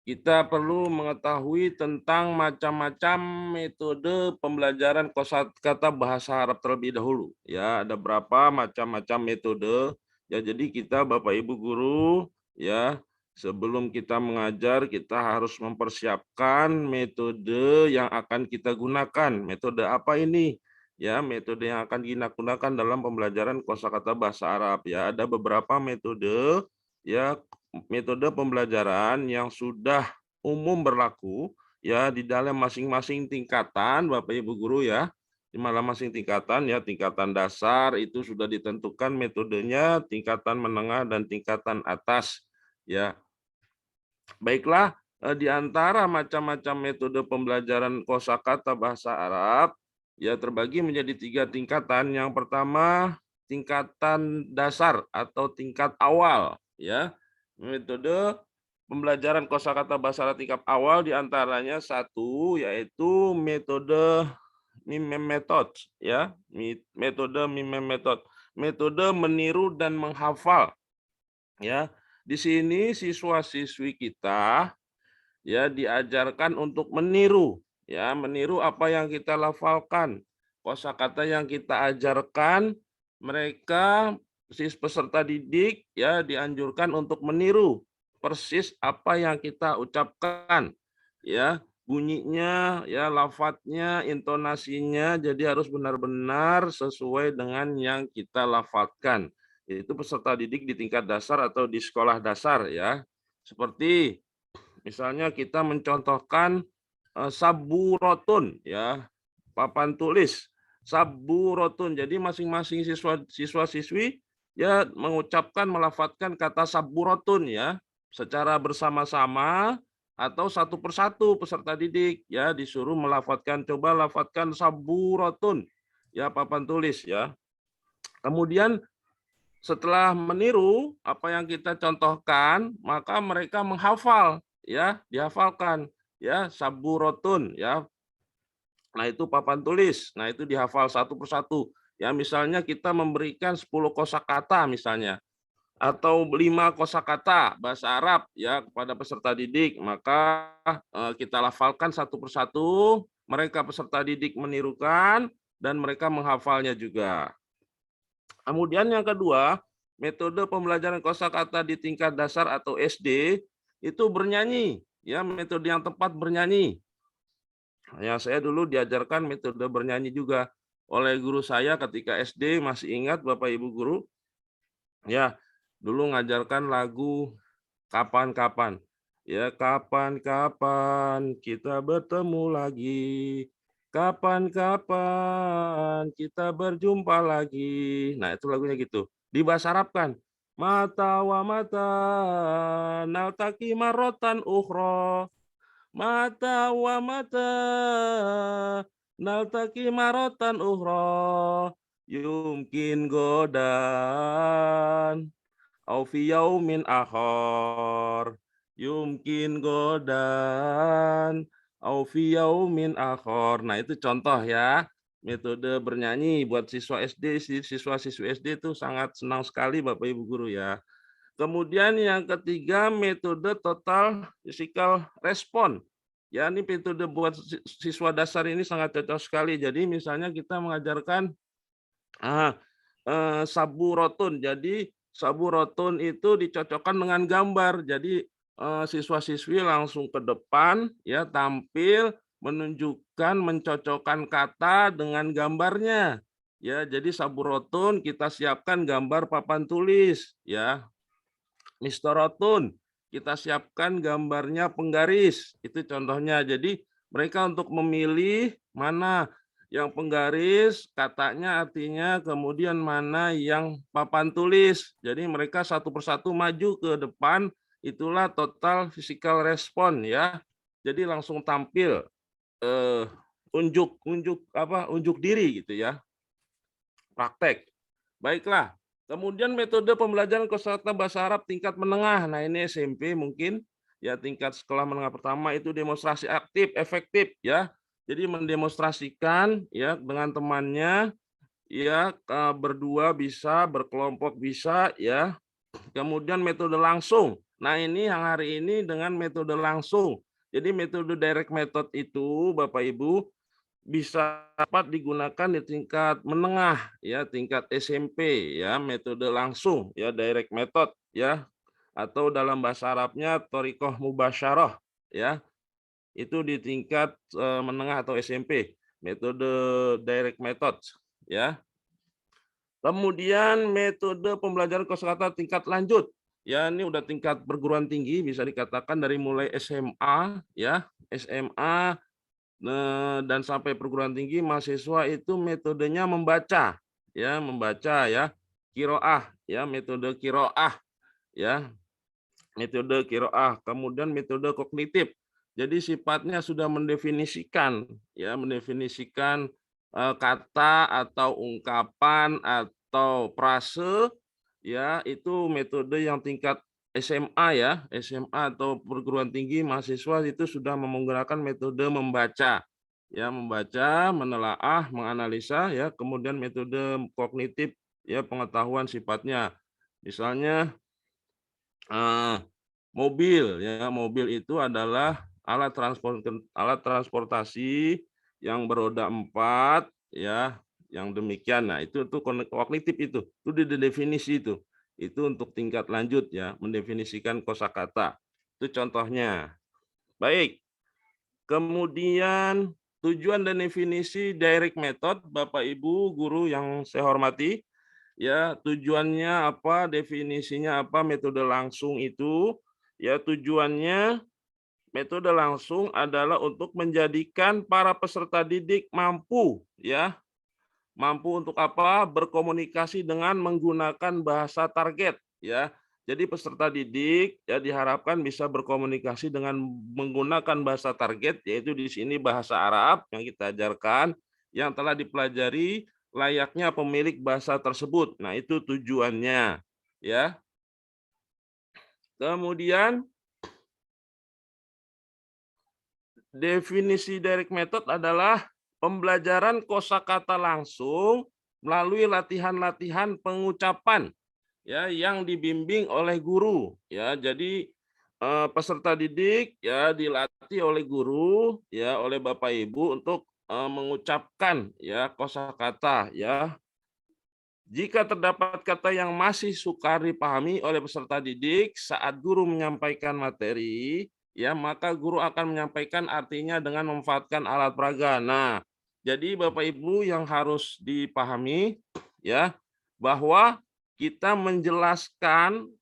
kita perlu mengetahui tentang macam-macam metode pembelajaran kosakata bahasa Arab terlebih dahulu. Ya, ada berapa macam-macam metode. Ya, jadi kita Bapak Ibu guru, ya, sebelum kita mengajar kita harus mempersiapkan metode yang akan kita gunakan. Metode apa ini? Ya, metode yang akan kita gunakan dalam pembelajaran kosakata bahasa Arab. Ya, ada beberapa metode, ya, metode pembelajaran yang sudah umum berlaku, ya, di dalam masing-masing tingkatan Bapak Ibu guru, ya. Di masing-masing tingkatan, ya, tingkatan dasar itu sudah ditentukan metodenya, tingkatan menengah dan tingkatan atas, ya. Baiklah, di antara macam-macam metode pembelajaran kosakata bahasa Arab, ya, terbagi menjadi 3 tingkatan. Yang pertama, tingkatan dasar atau tingkat awal, ya. Metode pembelajaran kosakata bahasa Arab tingkat awal diantaranya satu, yaitu metode mime method, ya, metode mime method, metode meniru dan menghafal, ya. Di sini siswa-siswi kita, ya, diajarkan untuk meniru, ya, meniru apa yang kita lafalkan, kosakata yang kita ajarkan. Mereka peserta didik, ya, dianjurkan untuk meniru persis apa yang kita ucapkan, ya, bunyinya, ya, lafadznya, intonasinya, jadi harus benar-benar sesuai dengan yang kita lafadzkan. Itu peserta didik di tingkat dasar atau di sekolah dasar, ya. Seperti misalnya kita mencontohkan saburotun, ya, papan tulis saburotun. Jadi masing-masing siswa-siswi, ya, mengucapkan, melafadzkan kata saburotun, ya, secara bersama-sama atau satu persatu peserta didik, ya, disuruh melafadzkan, coba lafadzkan saburotun, ya, papan tulis, ya. Kemudian setelah meniru apa yang kita contohkan, maka mereka menghafal, ya, dihafalkan, ya, saburotun, ya. Nah, itu papan tulis. Nah, itu dihafal satu persatu. Ya, misalnya kita memberikan 10 kosakata misalnya, atau 5 kosakata bahasa Arab, ya, kepada peserta didik, maka kita lafalkan satu persatu, mereka peserta didik menirukan dan mereka menghafalnya juga. Kemudian yang kedua, metode pembelajaran kosakata di tingkat dasar atau SD itu bernyanyi, ya, metode yang tepat bernyanyi. Ya, saya dulu diajarkan metode bernyanyi juga oleh guru saya ketika SD, masih ingat Bapak Ibu guru? Ya, dulu ngajarkan lagu kapan-kapan. Ya, kapan-kapan kita bertemu lagi. Kapan-kapan kita berjumpa lagi. Nah, itu lagunya gitu. Dibahasa Arabkan. Mata wa mata naltaki marotan ukhra. Mata wa mata naltaki marotan ukhra yumkin godan au fi yaumin akhar yumkin godan au fi yaumin akhar. Nah, itu contoh ya. Metode bernyanyi buat siswa SD, siswa-siswi SD itu sangat senang sekali Bapak Ibu guru ya. Kemudian yang ketiga metode total physical response. Ya, ini metode buat siswa dasar ini sangat cocok sekali. Jadi misalnya kita mengajarkan saburotun. Jadi saburotun itu dicocokkan dengan gambar. Jadi siswa-siswi langsung ke depan ya tampil menunjukkan mencocokkan kata dengan gambarnya. Ya, jadi saburotun kita siapkan gambar papan tulis ya. Mistorotun, kita siapkan gambarnya penggaris. Itu contohnya. Jadi mereka untuk memilih mana yang penggaris, katanya artinya, kemudian mana yang papan tulis. Jadi mereka satu persatu maju ke depan, itulah total physical response ya. Jadi langsung tampil unjuk diri gitu ya. Praktek. Baiklah. Kemudian metode pembelajaran kosakata bahasa Arab tingkat menengah. Nah, ini SMP mungkin ya tingkat sekolah menengah pertama itu demonstrasi aktif, efektif ya. Jadi mendemonstrasikan ya dengan temannya ya berdua bisa, berkelompok bisa ya. Kemudian metode langsung. Nah, ini yang hari ini dengan metode langsung. Jadi metode direct method itu Bapak Ibu bisa dapat digunakan di tingkat menengah ya, tingkat SMP ya, metode langsung ya, direct method ya, atau dalam bahasa Arabnya thoriqah mubasyarah ya. Itu di tingkat menengah atau SMP, metode direct method ya. Kemudian metode pembelajaran kosakata tingkat lanjut. Ya, ini udah tingkat perguruan tinggi, bisa dikatakan dari mulai SMA ya, SMA dan sampai perguruan tinggi mahasiswa itu metodenya membaca ya, qiraah ya, metode qiraah ya, metode qiraah. Kemudian metode kognitif, jadi sifatnya sudah mendefinisikan ya, mendefinisikan kata atau ungkapan atau frase ya, itu metode yang tingkat SMA ya, SMA atau perguruan tinggi mahasiswa itu sudah menggunakan metode membaca. Ya, membaca, menelaah, menganalisa ya, kemudian metode kognitif ya, pengetahuan sifatnya. Misalnya mobil ya, mobil itu adalah alat transportasi yang beroda 4 ya, yang demikian. Nah, itu kognitif itu didefinisi itu. Itu untuk tingkat lanjut ya, mendefinisikan kosakata. Itu contohnya. Baik. Kemudian tujuan dan definisi direct method, Bapak Ibu guru yang saya hormati. Ya, tujuannya apa, definisinya apa, metode langsung itu. Ya, tujuannya metode langsung adalah untuk menjadikan para peserta didik mampu ya, mampu untuk apa? Berkomunikasi dengan menggunakan bahasa target ya. Jadi peserta didik ya diharapkan bisa berkomunikasi dengan menggunakan bahasa target, yaitu di sini bahasa Arab yang kita ajarkan yang telah dipelajari layaknya pemilik bahasa tersebut. Nah, itu tujuannya ya. Kemudian definisi direct method adalah pembelajaran kosakata langsung melalui latihan-latihan pengucapan ya yang dibimbing oleh guru ya. Jadi peserta didik ya dilatih oleh guru ya, oleh Bapak Ibu untuk mengucapkan ya kosakata ya. Jika terdapat kata yang masih sukar dipahami oleh peserta didik saat guru menyampaikan materi, ya maka guru akan menyampaikan artinya dengan memanfaatkan alat peraga. Nah, jadi Bapak Ibu yang harus dipahami ya, bahwa kita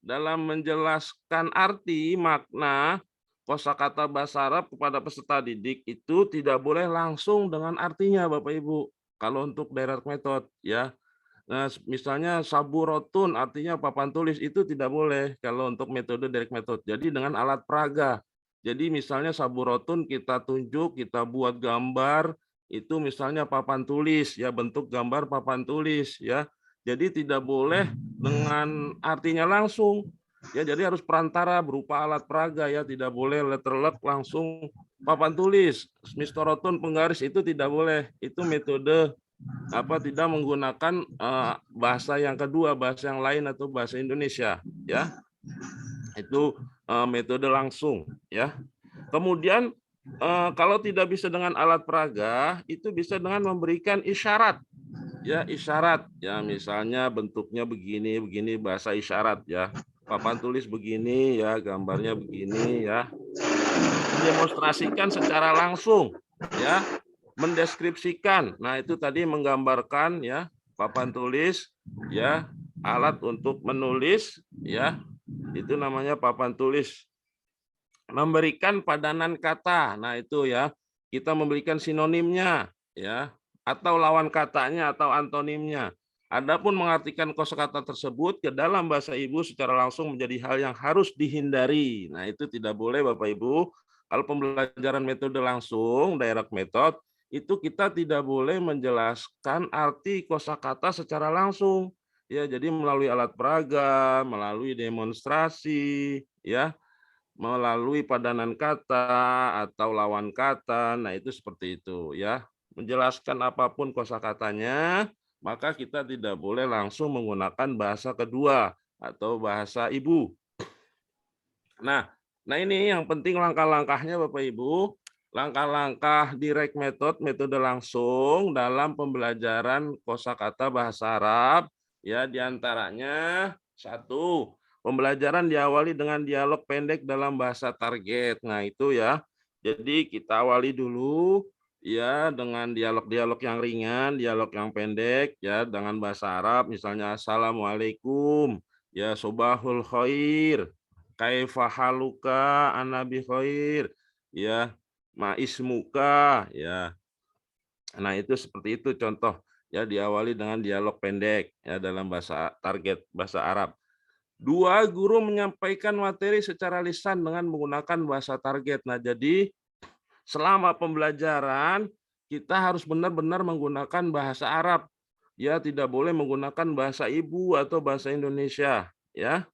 dalam menjelaskan arti makna kosakata bahasa Arab kepada peserta didik itu tidak boleh langsung dengan artinya Bapak Ibu. Kalau untuk direct method ya. Nah, misalnya saburotun artinya papan tulis itu tidak boleh kalau untuk metode direct method. Jadi dengan alat peraga. Jadi misalnya saburotun kita tunjuk, kita buat gambar itu misalnya papan tulis ya, bentuk gambar papan tulis ya. Jadi tidak boleh dengan artinya langsung ya, jadi harus perantara berupa alat peraga ya, tidak boleh letterlock langsung papan tulis, mistorotun penggaris itu tidak boleh. Itu metode tidak menggunakan bahasa yang kedua, bahasa yang lain atau bahasa Indonesia ya. Itu metode langsung ya. Kemudian kalau tidak bisa dengan alat peraga, itu bisa dengan memberikan isyarat. Ya, isyarat. Ya, misalnya bentuknya begini, begini bahasa isyarat ya. Papan tulis begini ya, gambarnya begini ya. Demonstrasikan secara langsung ya, mendeskripsikan. Nah, itu tadi menggambarkan ya, papan tulis ya, alat untuk menulis ya. Itu namanya papan tulis. Memberikan padanan kata. Nah, itu ya, kita memberikan sinonimnya ya, atau lawan katanya atau antonimnya. Adapun mengartikan kosakata tersebut ke dalam bahasa ibu secara langsung menjadi hal yang harus dihindari. Nah, itu tidak boleh Bapak Ibu. Kalau pembelajaran metode langsung, direct method, itu kita tidak boleh menjelaskan arti kosakata secara langsung. Ya, jadi melalui alat peraga, melalui demonstrasi, ya, melalui padanan kata atau lawan kata. Nah, itu seperti itu ya. Menjelaskan apapun kosakatanya, maka kita tidak boleh langsung menggunakan bahasa kedua atau bahasa ibu. Nah, ini yang penting langkah-langkahnya Bapak Ibu. Langkah-langkah direct method, metode langsung dalam pembelajaran kosakata bahasa Arab ya, diantaranya 1, pembelajaran diawali dengan dialog pendek dalam bahasa target. Nah, itu ya. Jadi kita awali dulu ya dengan dialog-dialog yang ringan, dialog yang pendek ya dengan bahasa Arab, misalnya Assalamualaikum, ya sobahul khair, kaifa haluka ana bi khair, ya ma ismuka ya. Nah, itu seperti itu contoh ya, diawali dengan dialog pendek ya dalam bahasa target bahasa Arab. 2, guru menyampaikan materi secara lisan dengan menggunakan bahasa target. Nah, jadi selama pembelajaran kita harus benar-benar menggunakan bahasa Arab. Ya, tidak boleh menggunakan bahasa ibu atau bahasa Indonesia, ya.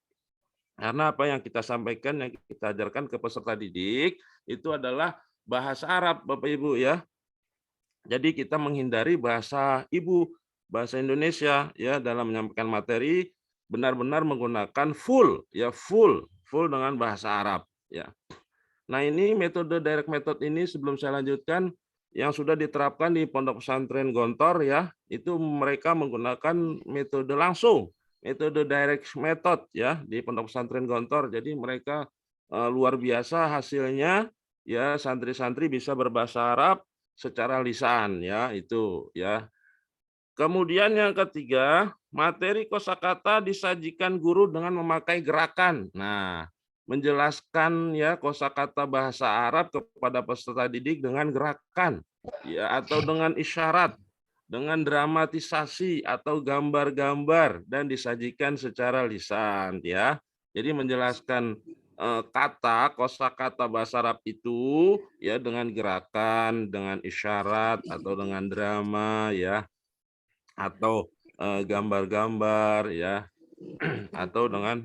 Karena apa yang kita sampaikan, yang kita ajarkan ke peserta didik itu adalah bahasa Arab, Bapak Ibu ya. Jadi kita menghindari bahasa ibu, bahasa Indonesia ya dalam menyampaikan materi, benar-benar menggunakan full dengan bahasa Arab ya. Nah, ini metode direct method ini sebelum saya lanjutkan yang sudah diterapkan di Pondok Pesantren Gontor ya, itu mereka menggunakan metode langsung, metode direct method ya di Pondok Pesantren Gontor. Jadi mereka luar biasa hasilnya ya, santri-santri bisa berbahasa Arab secara lisan ya, itu ya. Kemudian yang ketiga, materi kosakata disajikan guru dengan memakai gerakan. Nah, menjelaskan ya kosakata bahasa Arab kepada peserta didik dengan gerakan ya, atau dengan isyarat, dengan dramatisasi atau gambar-gambar, dan disajikan secara lisan ya. Jadi menjelaskan kata kosakata bahasa Arab itu ya dengan gerakan, dengan isyarat atau dengan drama ya, atau gambar-gambar ya, atau dengan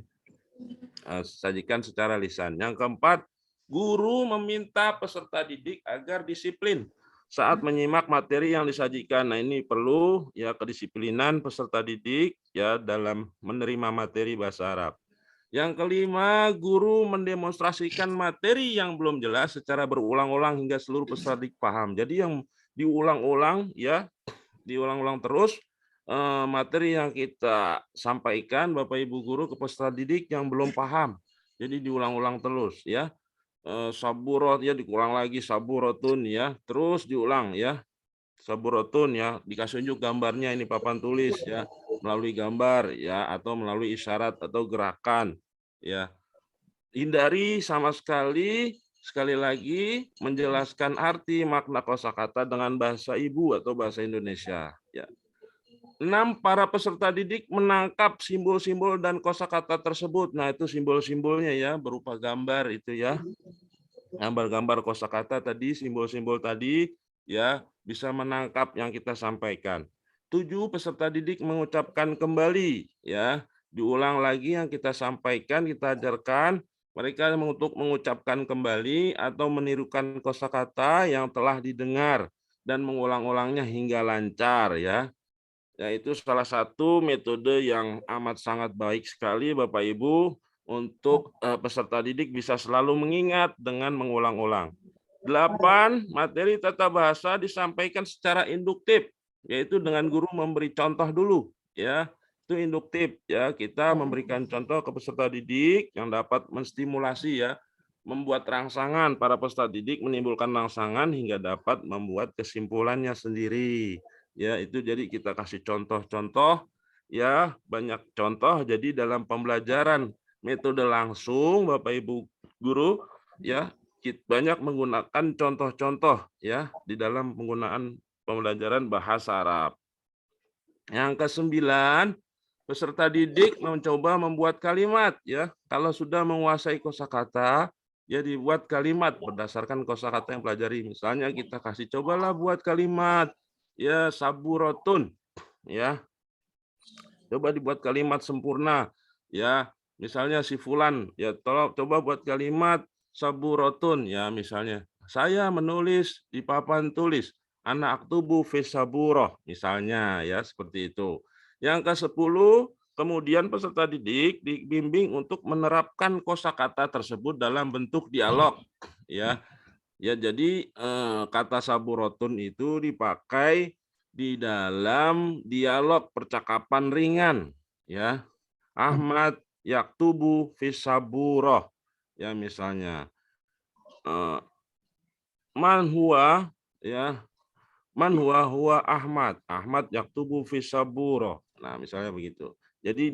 sajikan secara lisan. Yang keempat, guru meminta peserta didik agar disiplin saat menyimak materi yang disajikan. Nah, ini perlu ya kedisiplinan peserta didik ya dalam menerima materi bahasa Arab. Yang kelima, guru mendemonstrasikan materi yang belum jelas secara berulang-ulang hingga seluruh peserta didik paham. Jadi yang diulang-ulang ya, diulang-ulang terus materi yang kita sampaikan Bapak Ibu guru ke peserta didik yang belum paham. Jadi diulang-ulang terus ya. Saburot ya, diulang lagi saburotun ya, terus diulang ya. Saburotun ya, dikasih unjuk gambarnya, ini papan tulis ya, melalui gambar ya, atau melalui isyarat atau gerakan ya. Hindari sama sekali lagi menjelaskan arti makna kosakata dengan bahasa ibu atau bahasa Indonesia ya. 6, para peserta didik menangkap simbol-simbol dan kosakata tersebut. Nah, itu simbol-simbolnya ya, berupa gambar itu ya. Gambar-gambar kosakata tadi, simbol-simbol tadi ya, bisa menangkap yang kita sampaikan. 7, peserta didik mengucapkan kembali, ya, diulang lagi yang kita sampaikan, kita ajarkan. Mereka untuk mengucapkan kembali atau menirukan kosakata yang telah didengar dan mengulang-ulangnya hingga lancar, ya. Yaitu salah satu metode yang amat sangat baik sekali Bapak Ibu untuk peserta didik bisa selalu mengingat dengan mengulang-ulang. 8, materi tata bahasa disampaikan secara induktif, yaitu dengan guru memberi contoh dulu, ya. Itu induktif, ya. Kita memberikan contoh ke peserta didik yang dapat menstimulasi, ya, membuat rangsangan. Para peserta didik menimbulkan rangsangan hingga dapat membuat kesimpulannya sendiri. Ya, itu jadi kita kasih contoh-contoh, ya, banyak contoh. Jadi dalam pembelajaran metode langsung Bapak Ibu guru, ya, banyak menggunakan contoh-contoh, ya, di dalam penggunaan pembelajaran bahasa Arab. Yang ke-9, peserta didik mencoba membuat kalimat, ya. Kalau sudah menguasai kosakata, ya dibuat kalimat berdasarkan kosakata yang pelajari. Misalnya kita kasih cobalah buat kalimat, ya, saburotun, ya. Coba dibuat kalimat sempurna, ya. Misalnya si fulan, ya, tolong coba buat kalimat saburotun, ya, misalnya. Saya menulis di papan tulis, anak aktubu fi saburoh, misalnya, ya, seperti itu. Yang ke-10, kemudian peserta didik dibimbing untuk menerapkan kosakata tersebut dalam bentuk dialog, ya. Ya, jadi kata saburotun itu dipakai di dalam dialog percakapan ringan, ya. Ahmad yaktubu fi saburoh, ya, misalnya. Man huwa, ya. Man huwa Ahmad. Ahmad yaktubu fi saburoh. Nah, misalnya begitu. Jadi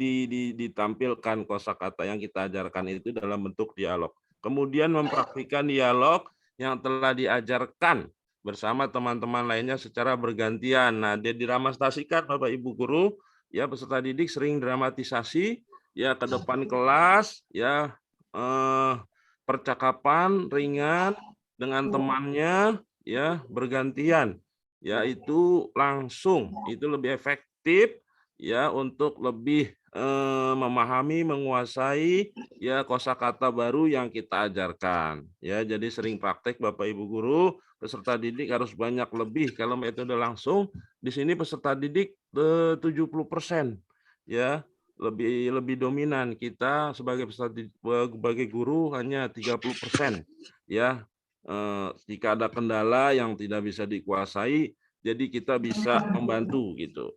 ditampilkan kosakata yang kita ajarkan itu dalam bentuk dialog. Kemudian mempraktikkan dialog yang telah diajarkan bersama teman-teman lainnya secara bergantian. Nah, dia didramatisasikan Bapak Ibu guru, ya, peserta didik sering dramatisasi, ya, ke depan kelas, ya, percakapan ringan dengan temannya, ya, bergantian. Ya, itu langsung, itu lebih efektif, ya, untuk lebih memahami, menguasai, ya, kosakata baru yang kita ajarkan. Ya, jadi sering praktek Bapak Ibu guru, peserta didik harus banyak lebih. Kalau metode langsung, di sini peserta didik 70%, ya, lebih dominan. Kita sebagai peserta didik, sebagai guru hanya 30%, ya. Jika ada kendala yang tidak bisa dikuasai, jadi kita bisa membantu gitu.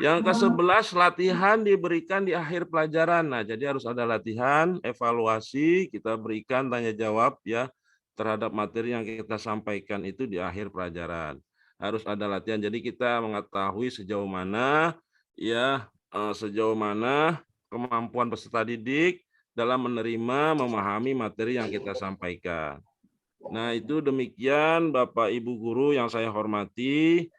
Yang ke-11, latihan diberikan di akhir pelajaran. Nah, jadi harus ada latihan, evaluasi, kita berikan tanya jawab, ya, terhadap materi yang kita sampaikan itu di akhir pelajaran. Harus ada latihan. Jadi kita mengetahui sejauh mana, ya, sejauh mana kemampuan peserta didik dalam menerima, memahami materi yang kita sampaikan. Nah, itu demikian Bapak Ibu guru yang saya hormati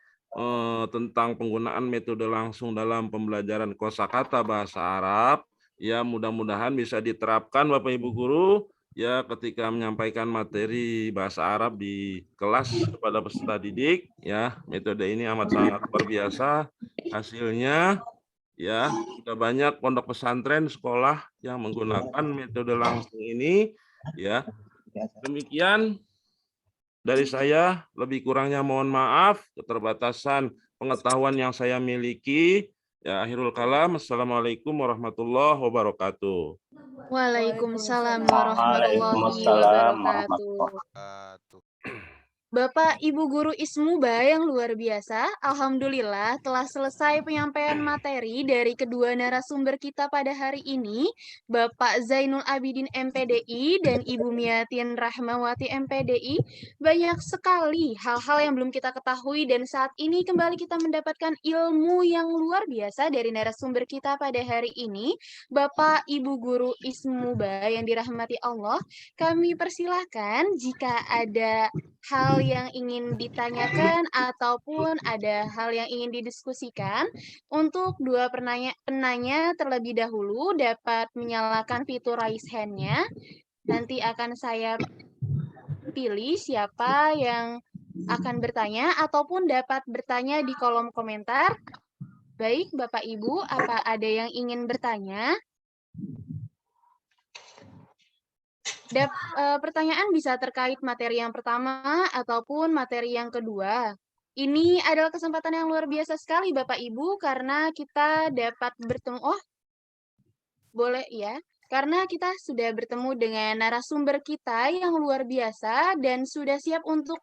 tentang penggunaan metode langsung dalam pembelajaran kosakata bahasa Arab. Ya, mudah-mudahan bisa diterapkan Bapak Ibu guru, ya, ketika menyampaikan materi bahasa Arab di kelas kepada peserta didik, ya. Metode ini amat sangat luar biasa hasilnya. Ya, sudah banyak pondok pesantren sekolah yang menggunakan metode langsung ini, ya. Demikian dari saya, lebih kurangnya mohon maaf, keterbatasan pengetahuan yang saya miliki. Ya, akhirul kalam. Assalamualaikum warahmatullahi wabarakatuh. Waalaikumsalam warahmatullahi wabarakatuh. Bapak Ibu Guru Ismuba yang luar biasa, alhamdulillah telah selesai penyampaian materi dari kedua narasumber kita pada hari ini, Bapak Zainul Abidin MPDI dan Ibu Miatin Rahmawati MPDI. Banyak sekali hal-hal yang belum kita ketahui dan saat ini kembali kita mendapatkan ilmu yang luar biasa dari narasumber kita pada hari ini. Bapak Ibu Guru Ismuba yang dirahmati Allah, kami persilahkan jika ada hal yang ingin ditanyakan ataupun ada hal yang ingin didiskusikan, untuk dua penanya terlebih dahulu dapat menyalakan fitur raise hand-nya. Nanti akan saya pilih siapa yang akan bertanya ataupun dapat bertanya di kolom komentar. Baik, Bapak Ibu, apa ada yang ingin bertanya? Pertanyaan bisa terkait materi yang pertama ataupun materi yang kedua. Ini adalah kesempatan yang luar biasa sekali Bapak Ibu karena kita dapat bertemu, boleh ya, karena kita sudah bertemu dengan narasumber kita yang luar biasa dan sudah siap untuk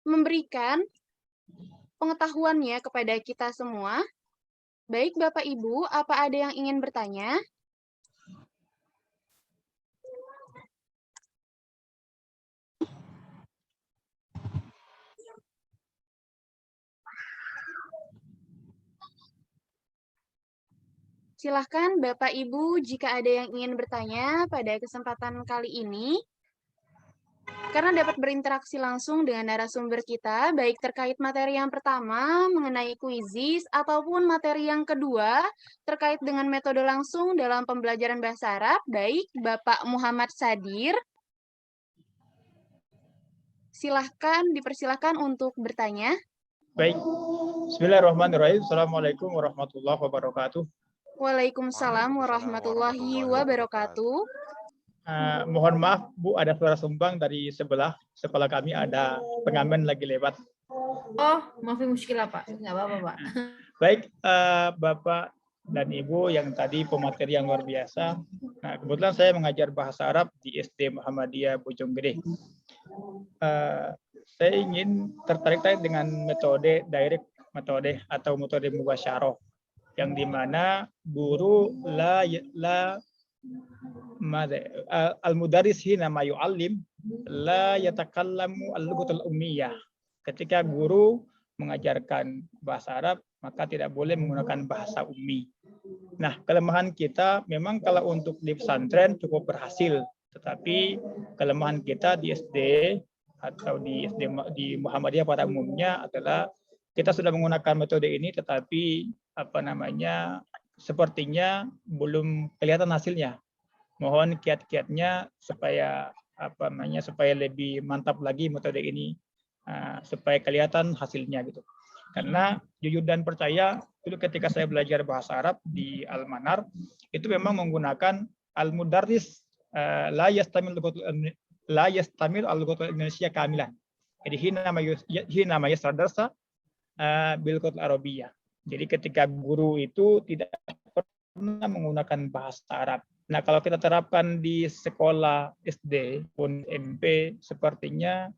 memberikan pengetahuannya kepada kita semua. Baik Bapak Ibu, apa ada yang ingin bertanya? Silahkan Bapak Ibu jika ada yang ingin bertanya pada kesempatan kali ini. Karena dapat berinteraksi langsung dengan narasumber kita, baik terkait materi yang pertama mengenai kuisis ataupun materi yang kedua terkait dengan metode langsung dalam pembelajaran bahasa Arab, baik Bapak Muhammad Sadir. Silahkan, dipersilahkan untuk bertanya. Baik, bismillahirrahmanirrahim. Assalamualaikum warahmatullahi wabarakatuh. Waalaikumsalam warahmatullahi wabarakatuh. Mohon maaf Bu, ada suara sumbang dari sebelah sekolah kami, ada pengamen lagi lewat. Oh, maafin muskilah Pak, nggak apa-apa Pak. Baik, Bapak dan Ibu yang tadi pemateri yang luar biasa. Nah, kebetulan saya mengajar bahasa Arab di SD Muhammadiyah Bojonggede. Saya ingin tertarik dengan metode direct metode atau metode mubasyarah, yang dimana guru al-mudaris hina ma yu'allim la yatakallamu al-lughatul ummiyah. Ketika guru mengajarkan bahasa Arab, maka tidak boleh menggunakan bahasa ummi. Nah, kelemahan kita memang kalau untuk di pesantren cukup berhasil, tetapi kelemahan kita di SD atau di Muhammadiyah pada umumnya adalah kita sudah menggunakan metode ini, tetapi sepertinya belum kelihatan hasilnya. Mohon kiat-kiatnya supaya supaya lebih mantap lagi metode ini, supaya kelihatan hasilnya gitu. Karena jujur dan percaya, dulu ketika saya belajar bahasa Arab di Al-Manar, itu memang menggunakan al-mudarris la yastamil al-lughatul Indonesia kamilan. Jadi hina ma yasradarsa bil lughatil arabiyyah. Jadi ketika guru itu tidak pernah menggunakan bahasa Arab. Nah, kalau kita terapkan di sekolah SD pun MP, sepertinya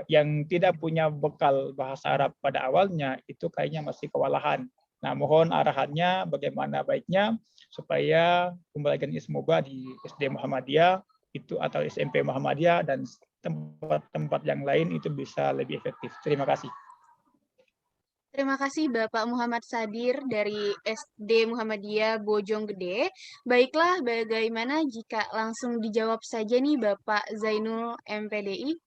yang tidak punya bekal bahasa Arab pada awalnya itu kayaknya masih kewalahan. Nah, mohon arahannya bagaimana baiknya supaya pembelajaran Ismoba di SD Muhammadiyah itu atau SMP Muhammadiyah dan tempat-tempat yang lain itu bisa lebih efektif. Terima kasih. Terima kasih Bapak Muhammad Sadir dari SD Muhammadiyah Bojonggede. Baiklah, bagaimana jika langsung dijawab saja nih Bapak Zainul MPDI?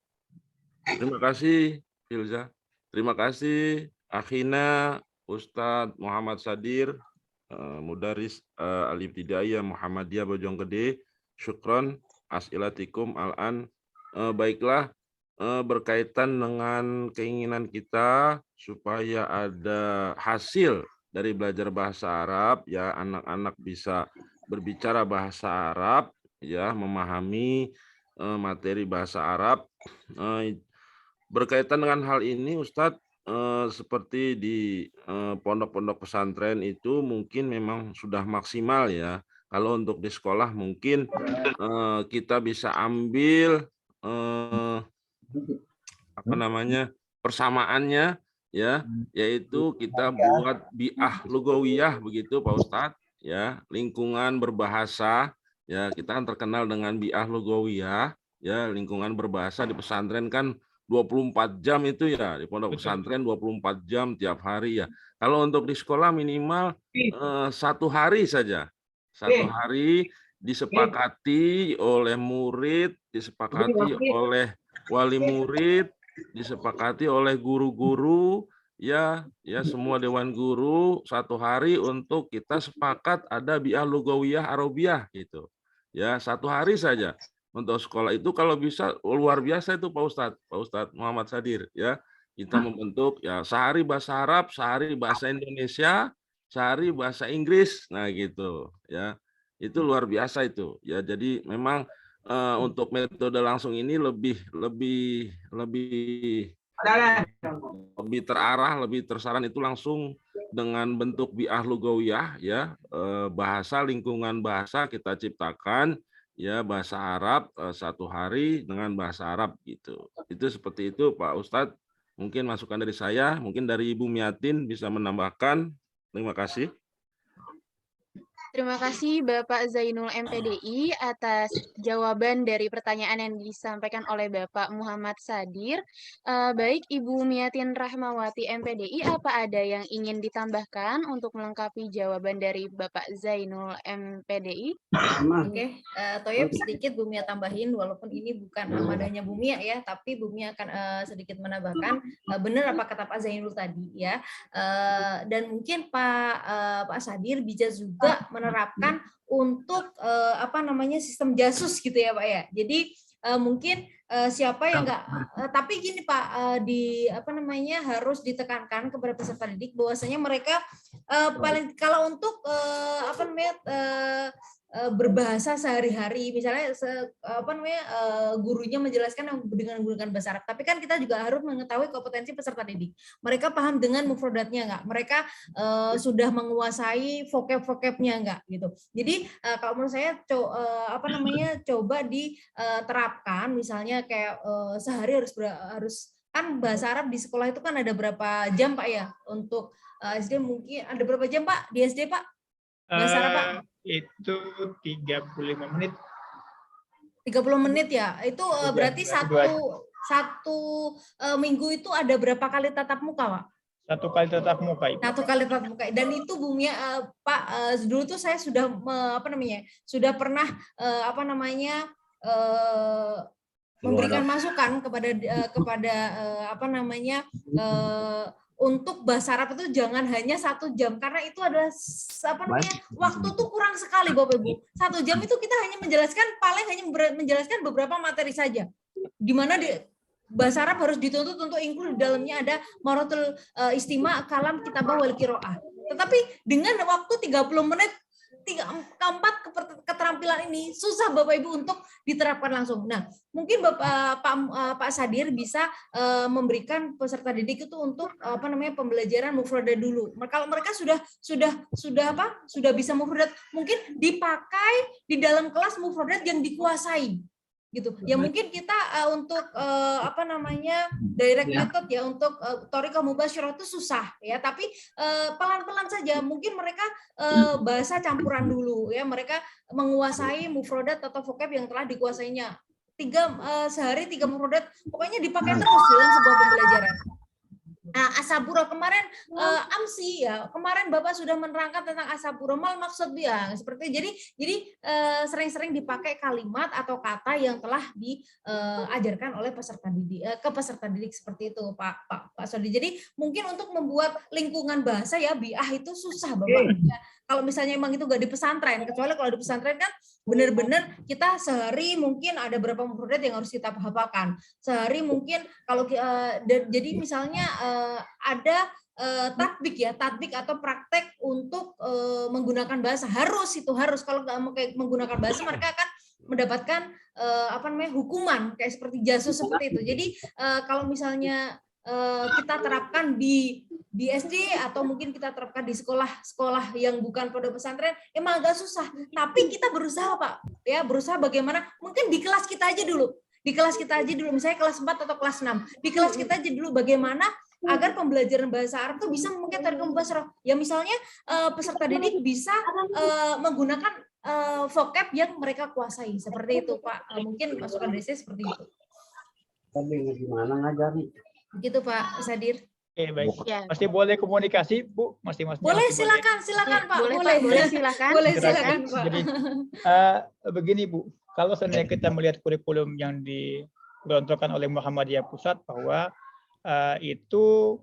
Terima kasih Filza. Terima kasih akhina Ustadz Muhammad Sadir, Mudaris Al-Ibtidaiyah Muhammadiyah Bojonggede. Syukron as'ilatikum al-an. Baiklah, berkaitan dengan keinginan kita supaya ada hasil dari belajar bahasa Arab, ya anak-anak bisa berbicara bahasa Arab, ya memahami materi bahasa Arab. Berkaitan dengan hal ini, Ustadz, seperti di pondok-pondok pesantren itu mungkin memang sudah maksimal ya. Kalau untuk di sekolah mungkin kita bisa ambil persamaannya ya, yaitu kita buat bi'ah lugawiyah begitu Pak Ustadz ya, lingkungan berbahasa ya. Kita kan terkenal dengan bi'ah lugawiyah ya, lingkungan berbahasa di pesantren kan 24 jam itu ya, di pondok pesantren 24 jam tiap hari ya. Kalau untuk di sekolah minimal 1 hari saja, 1 hari disepakati oleh murid, disepakati oleh wali murid, disepakati oleh guru-guru ya semua dewan guru, 1 hari untuk kita sepakat ada bi'ah lugawiyah arabiyah gitu ya, 1 hari saja. untuk sekolah itu kalau bisa luar biasa itu Pak Ustadz Muhammad Sadir ya. Kita membentuk ya sehari bahasa Arab, sehari bahasa Indonesia, sehari bahasa Inggris. Nah gitu ya. Itu luar biasa itu. Ya jadi memang untuk metode langsung ini lebih terarah, lebih tersaran itu langsung dengan bentuk bi'ah lugawiyah ya, bahasa lingkungan bahasa kita ciptakan ya bahasa Arab 1 hari dengan bahasa Arab gitu. Itu seperti itu Pak Ustadz. Mungkin masukan dari saya, mungkin dari Ibu Miatin bisa menambahkan. Terima kasih. Terima kasih Bapak Zainul MPDI atas jawaban dari pertanyaan yang disampaikan oleh Bapak Muhammad Sadir. Baik Ibu Miatin Rahmawati MPDI, apa ada yang ingin ditambahkan untuk melengkapi jawaban dari Bapak Zainul MPDI? Oke, Toyib sedikit Bu Mia tambahin, walaupun ini bukan amadahnya Bu Mia ya, tapi Bu Mia akan sedikit menambahkan benar apa kata Pak Zainul tadi ya. Dan mungkin Pak Sadir bisa juga menerapkan untuk sistem jasus gitu ya Pak ya. Jadi mungkin siapa yang enggak tapi gini Pak, harus ditekankan kepada peserta didik bahwasanya mereka paling kalau untuk berbahasa sehari-hari, misalnya gurunya menjelaskan dengan menggunakan bahasa Arab, tapi kan kita juga harus mengetahui kompetensi peserta didik. Mereka paham dengan mufradatnya enggak? Mereka sudah menguasai vocab-vocabnya enggak gitu. Jadi kalau menurut saya coba diterapkan, misalnya kayak sehari harus kan bahasa Arab di sekolah itu kan ada berapa jam Pak ya? Untuk SD mungkin ada berapa jam Pak di SD Pak? Bahasa Arab Pak? Itu 35 menit. 30 menit ya. Itu berarti satu minggu itu ada berapa kali tatap muka, Pak? 1 kali tatap muka, Ibu. 1 kali tatap muka. Dan itu Bung ya, Pak, dulu tuh saya sudah sudah pernah memberikan masukan kepada untuk bahasa Arab itu jangan hanya 1 jam, karena itu adalah waktu tuh kurang sekali Bapak Ibu. 1 jam itu kita hanya menjelaskan beberapa materi saja, di mana bahasa Arab harus dituntut untuk include di dalamnya ada maratul istima, kalam, kitabah, wal qiraah. Tetapi dengan waktu 30 menit keempat keterampilan ini susah Bapak Ibu untuk diterapkan langsung. Nah, mungkin Pak Sadir bisa memberikan peserta didik itu untuk pembelajaran mufradat dulu. Kalau mereka sudah bisa mufradat, mungkin dipakai di dalam kelas mufradat yang dikuasai. Gitu. Ya mungkin kita untuk direct method ya untuk thoriqah mubasyarah itu susah ya, tapi pelan-pelan saja mungkin mereka bahasa campuran dulu ya, mereka menguasai mufradat atau vocab yang telah dikuasainya. Sehari 3 mufradat pokoknya dipakai terus dalam sebuah pembelajaran. Nah, asabura kemarin AMSI ya, kemarin Bapak sudah menerangkan tentang asabura, mal maksud dia seperti jadi sering-sering dipakai kalimat atau kata yang telah diajarkan oleh peserta didik ke peserta didik seperti itu Pak Sodi. Jadi mungkin untuk membuat lingkungan bahasa ya bi'ah itu susah Bapak. Ya, kalau misalnya emang itu nggak di pesantren, kecuali kalau di pesantren kan benar-benar kita sehari mungkin ada berapa mufradat yang harus kita hafalkan. Sehari mungkin kalau jadi misalnya ada tatbik atau praktek untuk menggunakan bahasa, harus kalau nggak mau menggunakan bahasa mereka akan mendapatkan hukuman kayak seperti jasus seperti itu. Jadi kalau misalnya kita terapkan di SD atau mungkin kita terapkan di sekolah yang bukan pondok pesantren emang agak susah, tapi kita berusaha Pak ya, berusaha bagaimana mungkin di kelas kita aja dulu, misalnya kelas 4 atau kelas 6, di kelas kita aja dulu bagaimana agar pembelajaran bahasa Arab itu bisa mungkin thoriqah mubasyarah ya, misalnya peserta didik bisa menggunakan vocab yang mereka kuasai seperti itu Pak. Mungkin masukan dari saya seperti itu. Tapi gimana ngajarnya? Begitu Pak Sadir. Oke, baik. Ya. Masih boleh komunikasi, Bu? Masih boleh, silakan Pak. Boleh silakan. Pak. Jadi begini, Bu. Kalau seandainya kita melihat kurikulum yang digelontorkan oleh Muhammadiyah Pusat bahwa itu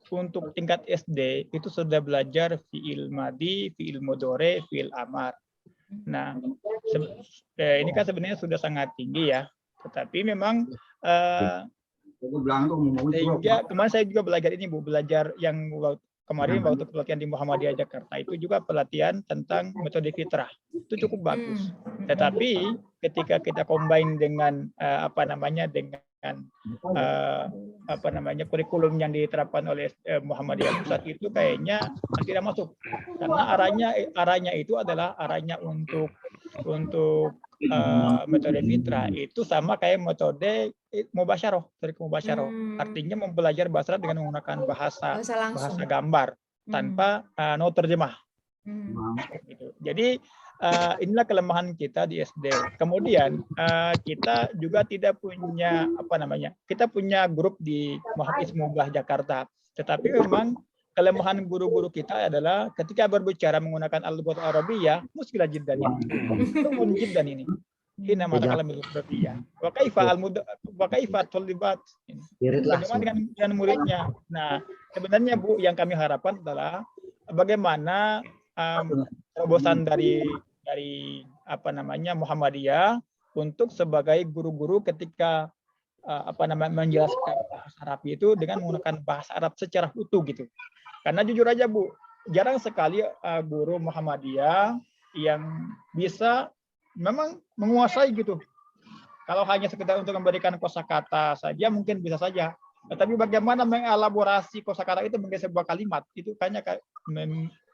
untuk tingkat SD itu sudah belajar fi'il madi, fi'il mudhari, fi'il amar. Nah, ini kan sebenarnya sudah sangat tinggi ya, tetapi memang sehingga kemarin saya juga belajar ini Bu, belajar yang kemarin waktu pelatihan di Muhammadiyah Jakarta itu juga pelatihan tentang metode fitrah, itu cukup bagus. Tetapi ketika kita combine dengan kurikulum yang diterapkan oleh Muhammadiyah Pusat itu kayaknya tidak masuk, karena arahnya itu adalah arahnya untuk metode fitrah itu sama kayak metode mubasyarah, artinya mempelajari bahasa Arab dengan menggunakan bahasa gambar tanpa not terjemah. Gitu. Jadi inilah kelemahan kita di SD. Kemudian kita juga tidak punya kita punya grup di Muhammadiyah Jakarta, tetapi memang kelemahan guru-guru kita adalah ketika berbicara menggunakan al-lughat al-arabiyyah, muskilah jiddan ini. Sumun jiddan ini. Hina mata kalam al-arabiyyah. Wa kaifa tulibat. Bagaimana dengan muridnya? Nah, sebenarnya Bu, yang kami harapkan adalah bagaimana terobosan dari Muhammadiyah untuk sebagai guru-guru ketika menjelaskan bahasa Arab itu dengan menggunakan bahasa Arab secara utuh gitu. Karena jujur aja Bu, jarang sekali guru Muhammadiyah yang bisa memang menguasai gitu. Kalau hanya sekedar untuk memberikan kosakata saja mungkin bisa saja. Tetapi bagaimana mengelaborasi kosakata itu menjadi sebuah kalimat itu kayaknya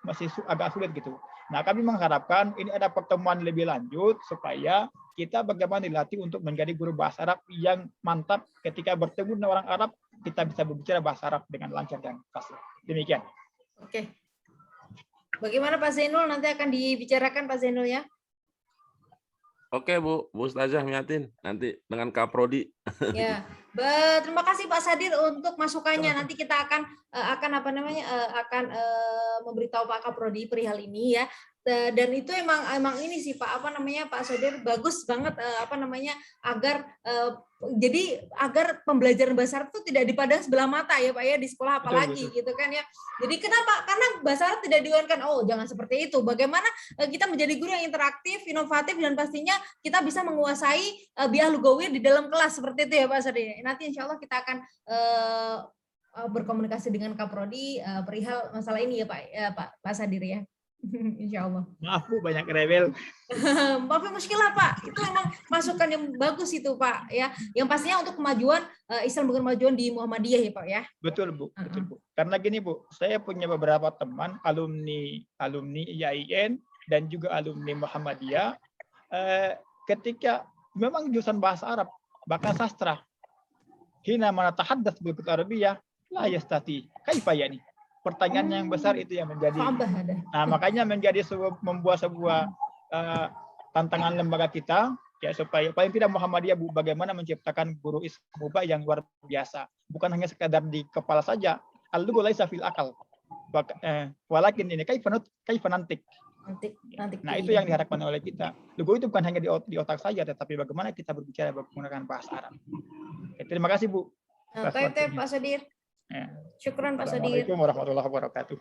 masih agak sulit gitu. Nah, kami mengharapkan ini ada pertemuan lebih lanjut supaya kita bagaimana dilatih untuk menjadi guru bahasa Arab yang mantap ketika bertemu dengan orang Arab, kita bisa berbicara bahasa Arab dengan lancar dan fasih. Demikian. Oke. Bagaimana Pak Zainul, nanti akan dibicarakan Pak Zainul ya? Oke Bu Ustazah Miatin, nanti dengan Kaprodi. Ya, terima kasih Pak Sadir untuk masukannya. Nanti kita akan memberitahu Pak Kaprodi perihal ini ya. Dan itu emang ini sih Pak Pak Sadir bagus banget agar pembelajaran bahasa Arab itu tidak dipandang sebelah mata ya Pak ya di sekolah apalagi betul. Gitu kan ya. Jadi kenapa? Karena bahasa Arab tidak diuraikan, jangan seperti itu. Bagaimana kita menjadi guru yang interaktif, inovatif, dan pastinya kita bisa menguasai biah lugawiyah di dalam kelas seperti itu ya Pak Sadir. Nanti insya Allah kita akan berkomunikasi dengan Kaprodi perihal masalah ini ya Pak Sadir ya. Insya Allah. Maaf Bu, banyak rebel. Maaf muskilah Pak, itu memang masukan yang bagus itu Pak ya. Yang pastinya untuk kemajuan Islam berkemajuan di Muhammadiyah ya Pak ya. Betul Bu, betul Bu. Karena gini Bu, saya punya beberapa teman alumni IAIN dan juga alumni Muhammadiyah. Ketika memang jurusan bahasa Arab, bahkan sastra, hina mana tahaddas bil arabiyyah la yastati. Kaifa yani? Pertanyaan yang besar itu yang menjadi. Nah, makanya membuat sebuah tantangan lembaga kita ya supaya paling tidak Muhammadiyah Bu, bagaimana menciptakan guru Islam yang luar biasa. Bukan hanya sekadar di kepala saja. Al-lughu laisa fil akal. Walakin ini kaifa nantik. Nah, itu yang diharapkan oleh kita. Lughu itu bukan hanya di otak saja, tetapi bagaimana kita berbicara menggunakan bahasa Arab. Terima kasih Bu. Baik, Pak Sadir. Syukran Pak Sadir. Assalamualaikum warahmatullahi wabarakatuh.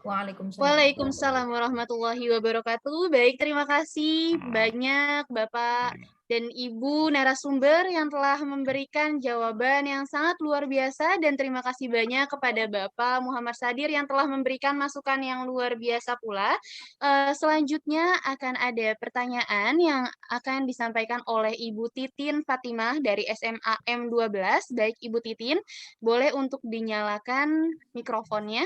Waalaikumsalam warahmatullahi wabarakatuh. Baik, terima kasih banyak Bapak dan Ibu narasumber yang telah memberikan jawaban yang sangat luar biasa, dan terima kasih banyak kepada Bapak Muhammad Sadir yang telah memberikan masukan yang luar biasa pula. Selanjutnya akan ada pertanyaan yang akan disampaikan oleh Ibu Titin Fatimah dari SMA M12. Baik Ibu Titin, boleh untuk dinyalakan mikrofonnya.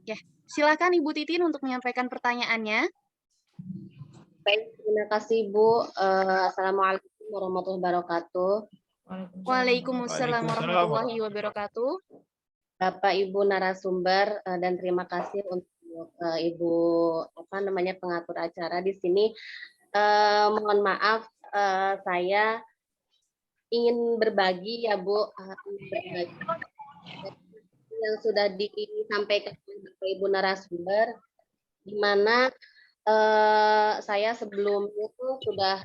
Ya, silakan Ibu Titin untuk menyampaikan pertanyaannya. Baik, terima kasih Bu. Assalamualaikum warahmatullahi wabarakatuh. Waalaikumsalam warahmatullahi wabarakatuh. Bapak Ibu narasumber dan terima kasih untuk Ibu pengatur acara di sini. Mohon maaf, saya ingin berbagi ya Bu, yang sudah disampaikan oleh Bapak Ibu narasumber, di mana saya sebelumnya itu sudah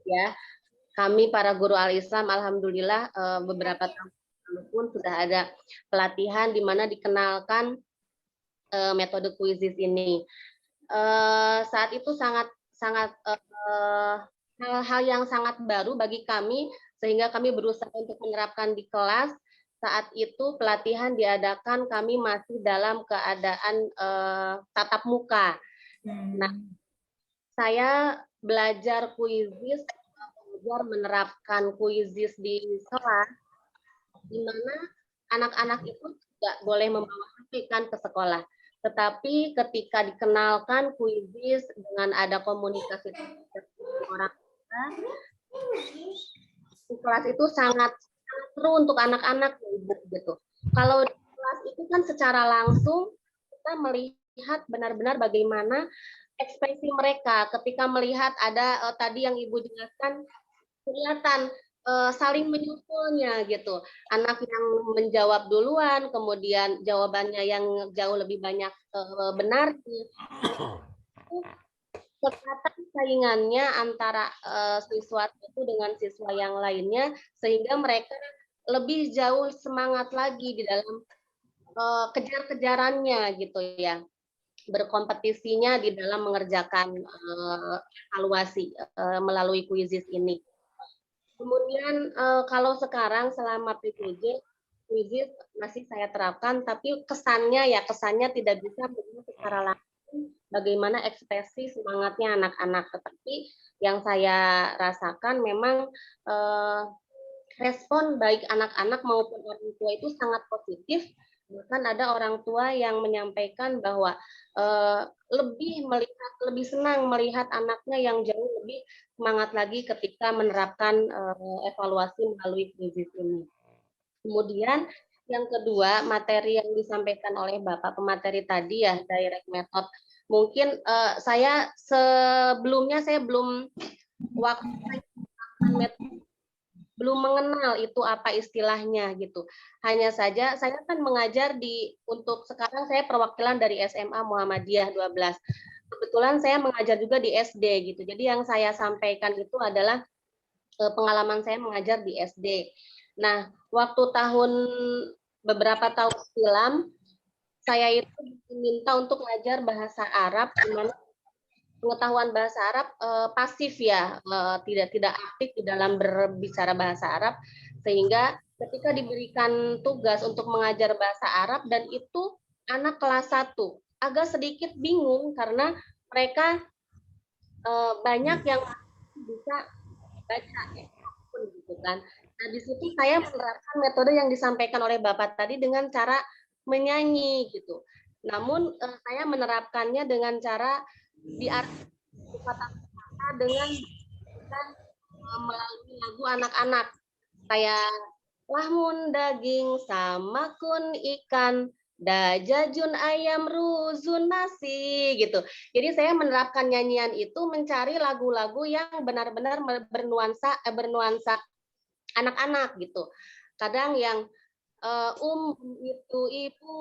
ya, kami para guru Al-Islam alhamdulillah beberapa tahun lalu pun sudah ada pelatihan di mana dikenalkan metode kuisis ini. Saat itu sangat hal-hal yang sangat baru bagi kami, sehingga kami berusaha untuk menerapkan di kelas. Saat itu pelatihan diadakan, kami masih dalam keadaan tatap muka. Nah, saya belajar kuisis, belajar menerapkan kuisis di kelas, di mana anak-anak itu tidak boleh membawa HP kan ke sekolah. Tetapi ketika dikenalkan kuisis dengan ada komunikasi dengan orang tua, di kelas itu sangat seru untuk anak-anak gitu. Kalau di kelas itu kan secara langsung kita melihat benar-benar bagaimana ekspresi mereka ketika melihat ada tadi yang Ibu jelaskan, kelihatan saling menyusulnya gitu. Anak yang menjawab duluan, kemudian jawabannya yang jauh lebih banyak benar. Kelihatan saingannya antara siswa itu dengan siswa yang lainnya, sehingga mereka lebih jauh semangat lagi di dalam kejar-kejarannya gitu ya, berkompetisinya di dalam mengerjakan evaluasi melalui kuisis ini. Kemudian kalau sekarang selama PJJ, kuisis masih saya terapkan, tapi kesannya tidak bisa melihat secara langsung bagaimana ekspresi semangatnya anak-anak. Tetapi yang saya rasakan memang respon baik anak-anak maupun orang tua itu sangat positif. Bahkan ada orang tua yang menyampaikan bahwa lebih senang melihat anaknya yang jauh lebih semangat lagi ketika menerapkan evaluasi melalui kuisis ini. Kemudian yang kedua, materi yang disampaikan oleh Bapak pemateri tadi ya, direct method. Mungkin saya sebelumnya belum belum mengenal itu apa istilahnya gitu. Hanya saja saya kan mengajar untuk sekarang saya perwakilan dari SMA Muhammadiyah 12. Kebetulan saya mengajar juga di SD gitu. Jadi yang saya sampaikan itu adalah pengalaman saya mengajar di SD. Nah, waktu beberapa tahun silam, saya itu diminta untuk mengajar bahasa Arab, di mana pengetahuan bahasa Arab pasif ya, tidak aktif di dalam berbicara bahasa Arab, sehingga ketika diberikan tugas untuk mengajar bahasa Arab dan itu anak kelas 1 agak sedikit bingung karena mereka banyak yang bisa baca gitu kan. Nah, di situ saya menerapkan metode yang disampaikan oleh Bapak tadi dengan cara menyanyi gitu. Namun saya menerapkannya dengan cara diartikan kata-kata dengan melalui lagu anak-anak kayak lahmun daging sama kun ikan dajajun ayam ruzun nasi gitu. Jadi saya menerapkan nyanyian itu mencari lagu-lagu yang benar-benar bernuansa anak-anak gitu. Kadang yang itu ibu,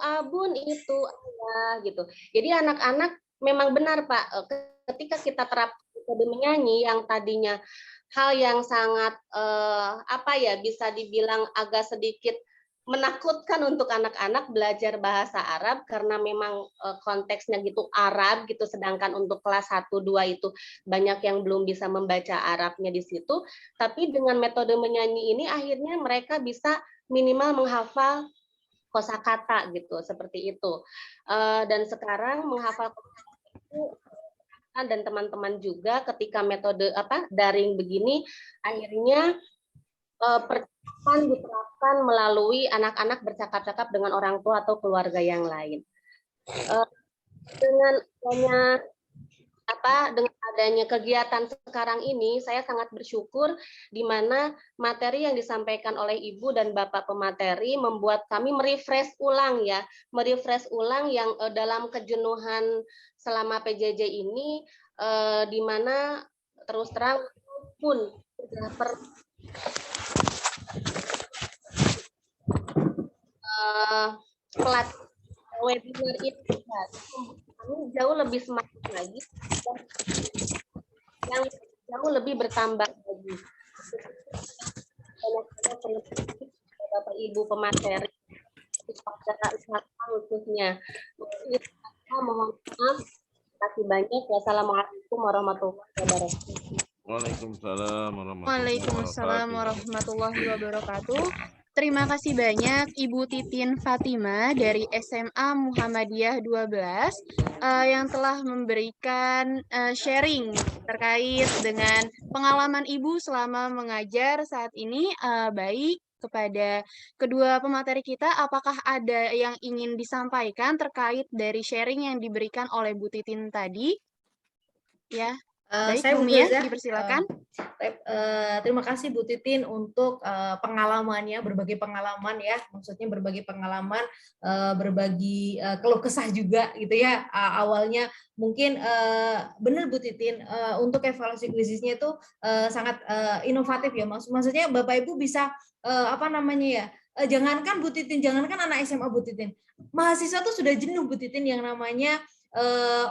abun itu ayah gitu. Jadi anak-anak memang benar Pak, ketika kita terapkan metode menyanyi yang tadinya hal yang sangat bisa dibilang agak sedikit menakutkan untuk anak-anak belajar bahasa Arab karena memang konteksnya gitu Arab gitu, sedangkan untuk kelas 1 2 itu banyak yang belum bisa membaca Arabnya di situ, tapi dengan metode menyanyi ini akhirnya mereka bisa minimal menghafal kosakata gitu, seperti itu. Dan sekarang menghafal kosakata itu dan teman-teman juga ketika metode daring begini akhirnya percakapan diterapkan melalui anak-anak bercakap-cakap dengan orang tua atau keluarga yang lain. Dengan adanya kegiatan sekarang ini, saya sangat bersyukur di mana materi yang disampaikan oleh Ibu dan Bapak pemateri membuat kami merefresh ulang yang dalam kejenuhan selama PJJ ini, di mana terus terang pun sudah pelatihan webinar itu kami jauh lebih semangat lagi dan yang jauh lebih bertambah lagi. Bapak Ibu pemateri khususnya Mohon maaf. Terima kasih banyak. Wassalamualaikum warahmatullahi wabarakatuh. Waalaikumsalam Waalaikumsalam warahmatullahi wabarakatuh. Terima kasih banyak Ibu Titin Fatima dari SMA Muhammadiyah 12 yang telah memberikan sharing terkait dengan pengalaman Ibu selama mengajar saat ini. Baik, kepada kedua pemateri kita, apakah ada yang ingin disampaikan terkait dari sharing yang diberikan oleh Bu Titin tadi? Ya. Baik, Saya Bu Bu Mia, Filza, dipersilakan. terima kasih Bu Titin untuk pengalamannya, berbagi pengalaman ya, maksudnya berbagi pengalaman, berbagi keluh kesah juga gitu ya. Awalnya mungkin benar Bu Titin, untuk evaluasi kuisisnya itu sangat inovatif ya, maksudnya Bapak Ibu bisa apa namanya ya, jangankan Bu Titin, jangankan anak SMA Bu Titin, mahasiswa tuh sudah jenuh Bu Titin yang namanya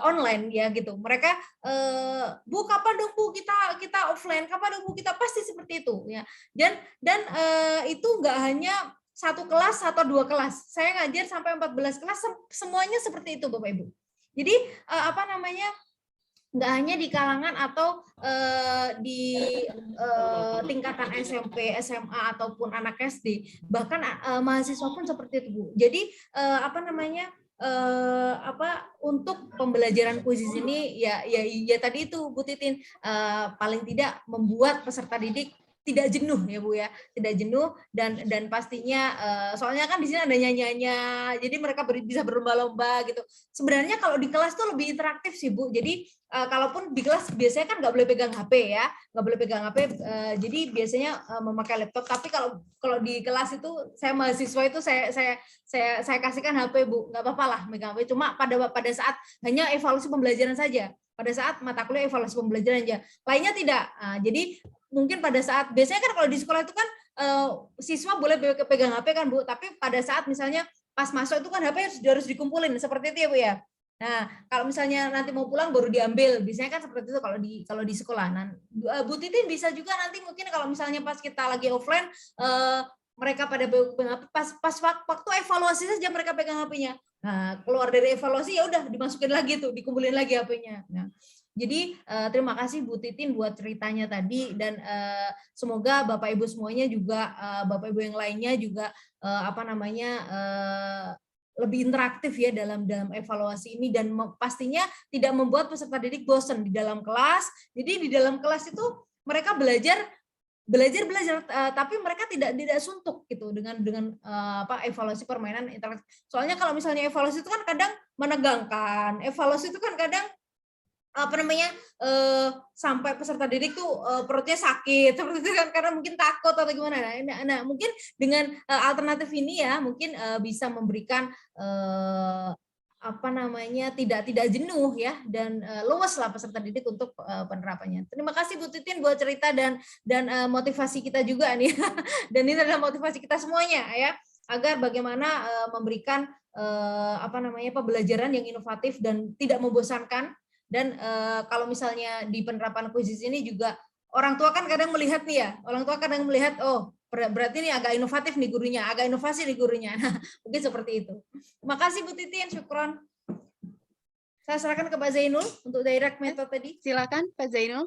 online ya gitu. Mereka Bu kapan dong Bu kita offline, kapan dong Bu kita, pasti seperti itu ya. Dan itu nggak hanya satu kelas atau dua kelas. Saya ngajar sampai 14 kelas, semuanya seperti itu Bapak Ibu. Jadi apa namanya, nggak hanya di kalangan atau di tingkatan SMP, SMA ataupun anak SD, bahkan mahasiswa pun seperti itu Bu. Jadi apa namanya, untuk pembelajaran kuisis ini ya tadi itu Bu Titin, paling tidak membuat peserta didik tidak jenuh ya Bu ya, tidak jenuh dan pastinya soalnya kan di sini ada nyanyi-nyanyi, jadi mereka bisa berlomba-lomba gitu. Sebenarnya kalau di kelas tuh lebih interaktif sih Bu. Jadi kalaupun di kelas biasanya kan nggak boleh pegang HP ya, nggak boleh pegang HP, jadi biasanya memakai laptop. Tapi kalau di kelas itu saya mahasiswa itu saya kasihkan HP Bu, nggak apa-apa lah megang HP. Cuma pada saat hanya evaluasi pembelajaran saja, pada saat mata kuliah evaluasi pembelajaran aja, lainnya tidak. Jadi mungkin pada saat biasanya kan kalau di sekolah itu kan siswa boleh pegang HP kan Bu, tapi pada saat misalnya pas masuk itu kan HP harus dikumpulin seperti itu ya Bu ya. Nah, kalau misalnya nanti mau pulang baru diambil, biasanya kan seperti itu kalau di sekolah. Nah, Bu Titin bisa juga nanti mungkin kalau misalnya pas kita lagi offline, mereka pada pegang HP, pas waktu evaluasi saja mereka pegang HP-nya. Nah, keluar dari evaluasi ya udah dimasukin lagi tuh, dikumpulin lagi HP-nya. Nah, jadi terima kasih Bu Titin buat ceritanya tadi, dan semoga Bapak Ibu semuanya juga, Bapak Ibu yang lainnya juga apa namanya, lebih interaktif ya dalam evaluasi ini, dan pastinya tidak membuat peserta didik bosan di dalam kelas. Jadi di dalam kelas itu mereka belajar, tapi mereka tidak suntuk gitu dengan evaluasi permainan interaktif. Soalnya kalau misalnya evaluasi itu kan kadang menegangkan, evaluasi itu kan kadang apa namanya, sampai peserta didik tuh perutnya sakit seperti itu kan, karena mungkin takut atau gimana. Nah mungkin dengan alternatif ini ya mungkin bisa memberikan apa namanya, tidak jenuh ya, dan luas lah peserta didik untuk penerapannya. Terima kasih Bu Titin buat cerita dan motivasi kita juga nih dan ini adalah motivasi kita semuanya ya, agar bagaimana memberikan apa namanya, pembelajaran yang inovatif dan tidak membosankan. Dan kalau misalnya di penerapan kuisis ini juga orang tua kan kadang melihat nih ya, orang tua kadang melihat, oh berarti ini agak inovatif nih gurunya, agak inovasi nih gurunya. Nah, mungkin seperti itu. Terima kasih Bu Titin, syukron. Saya serahkan ke Pak Zainul untuk direct method tadi. Silakan Pak Zainul.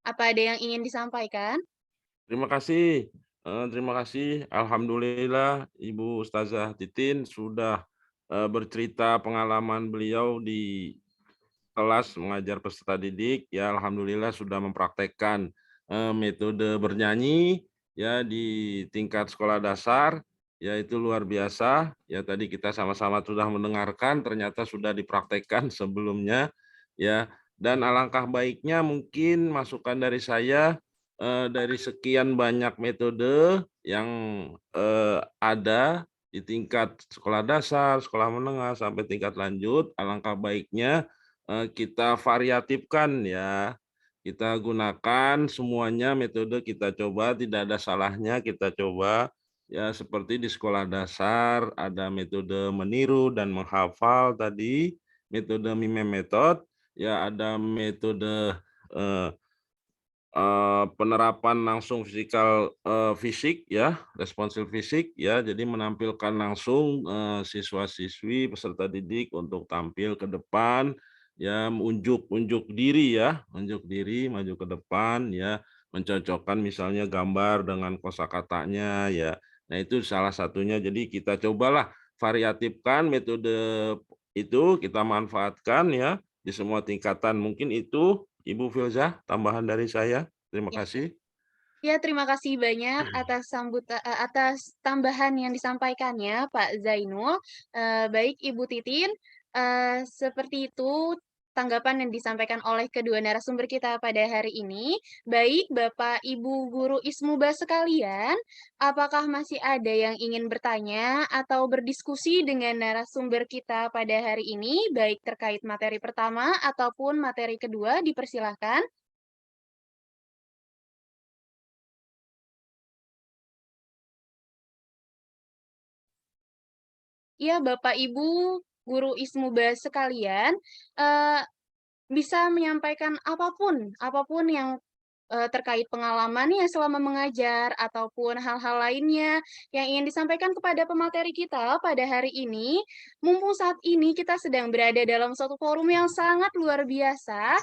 Apa ada yang ingin disampaikan? Terima kasih. Terima kasih. Alhamdulillah Ibu Ustazah Titin sudah bercerita pengalaman beliau di kelas mengajar peserta didik. Ya, alhamdulillah sudah mempraktekkan metode bernyanyi ya di tingkat sekolah dasar. Ya, itu luar biasa. Ya, tadi kita sama-sama sudah mendengarkan, ternyata sudah dipraktekkan sebelumnya ya. Dan alangkah baiknya mungkin masukan dari saya, dari sekian banyak metode yang ada di tingkat sekolah dasar, sekolah menengah sampai tingkat lanjut, alangkah baiknya kita variatifkan ya, kita gunakan semuanya metode, kita coba, tidak ada salahnya kita coba ya. Seperti di sekolah dasar ada metode meniru dan menghafal tadi, metode mime method ya, ada metode penerapan langsung fisik ya, responsif fisik ya, jadi menampilkan langsung siswa-siswi peserta didik untuk tampil ke depan ya, unjuk diri ya, unjuk diri maju ke depan ya, mencocokkan misalnya gambar dengan kosakatanya ya. Nah, itu salah satunya. Jadi kita cobalah variatifkan metode itu, kita manfaatkan ya di semua tingkatan. Mungkin itu Ibu Filzah, tambahan dari saya. Terima kasih. Ya, terima kasih banyak atas tambahan yang disampaikannya Pak Zainul. Baik Ibu Titin, seperti itu tanggapan yang disampaikan oleh kedua narasumber kita pada hari ini. Baik Bapak Ibu Guru Ismuba sekalian, apakah masih ada yang ingin bertanya atau berdiskusi dengan narasumber kita pada hari ini, baik terkait materi pertama ataupun materi kedua, dipersilahkan. Ya, Bapak Ibu Guru Ismuba sekalian, bisa menyampaikan apapun yang terkait pengalamannya selama mengajar ataupun hal-hal lainnya yang ingin disampaikan kepada pemateri kita pada hari ini. Mumpung saat ini kita sedang berada dalam suatu forum yang sangat luar biasa,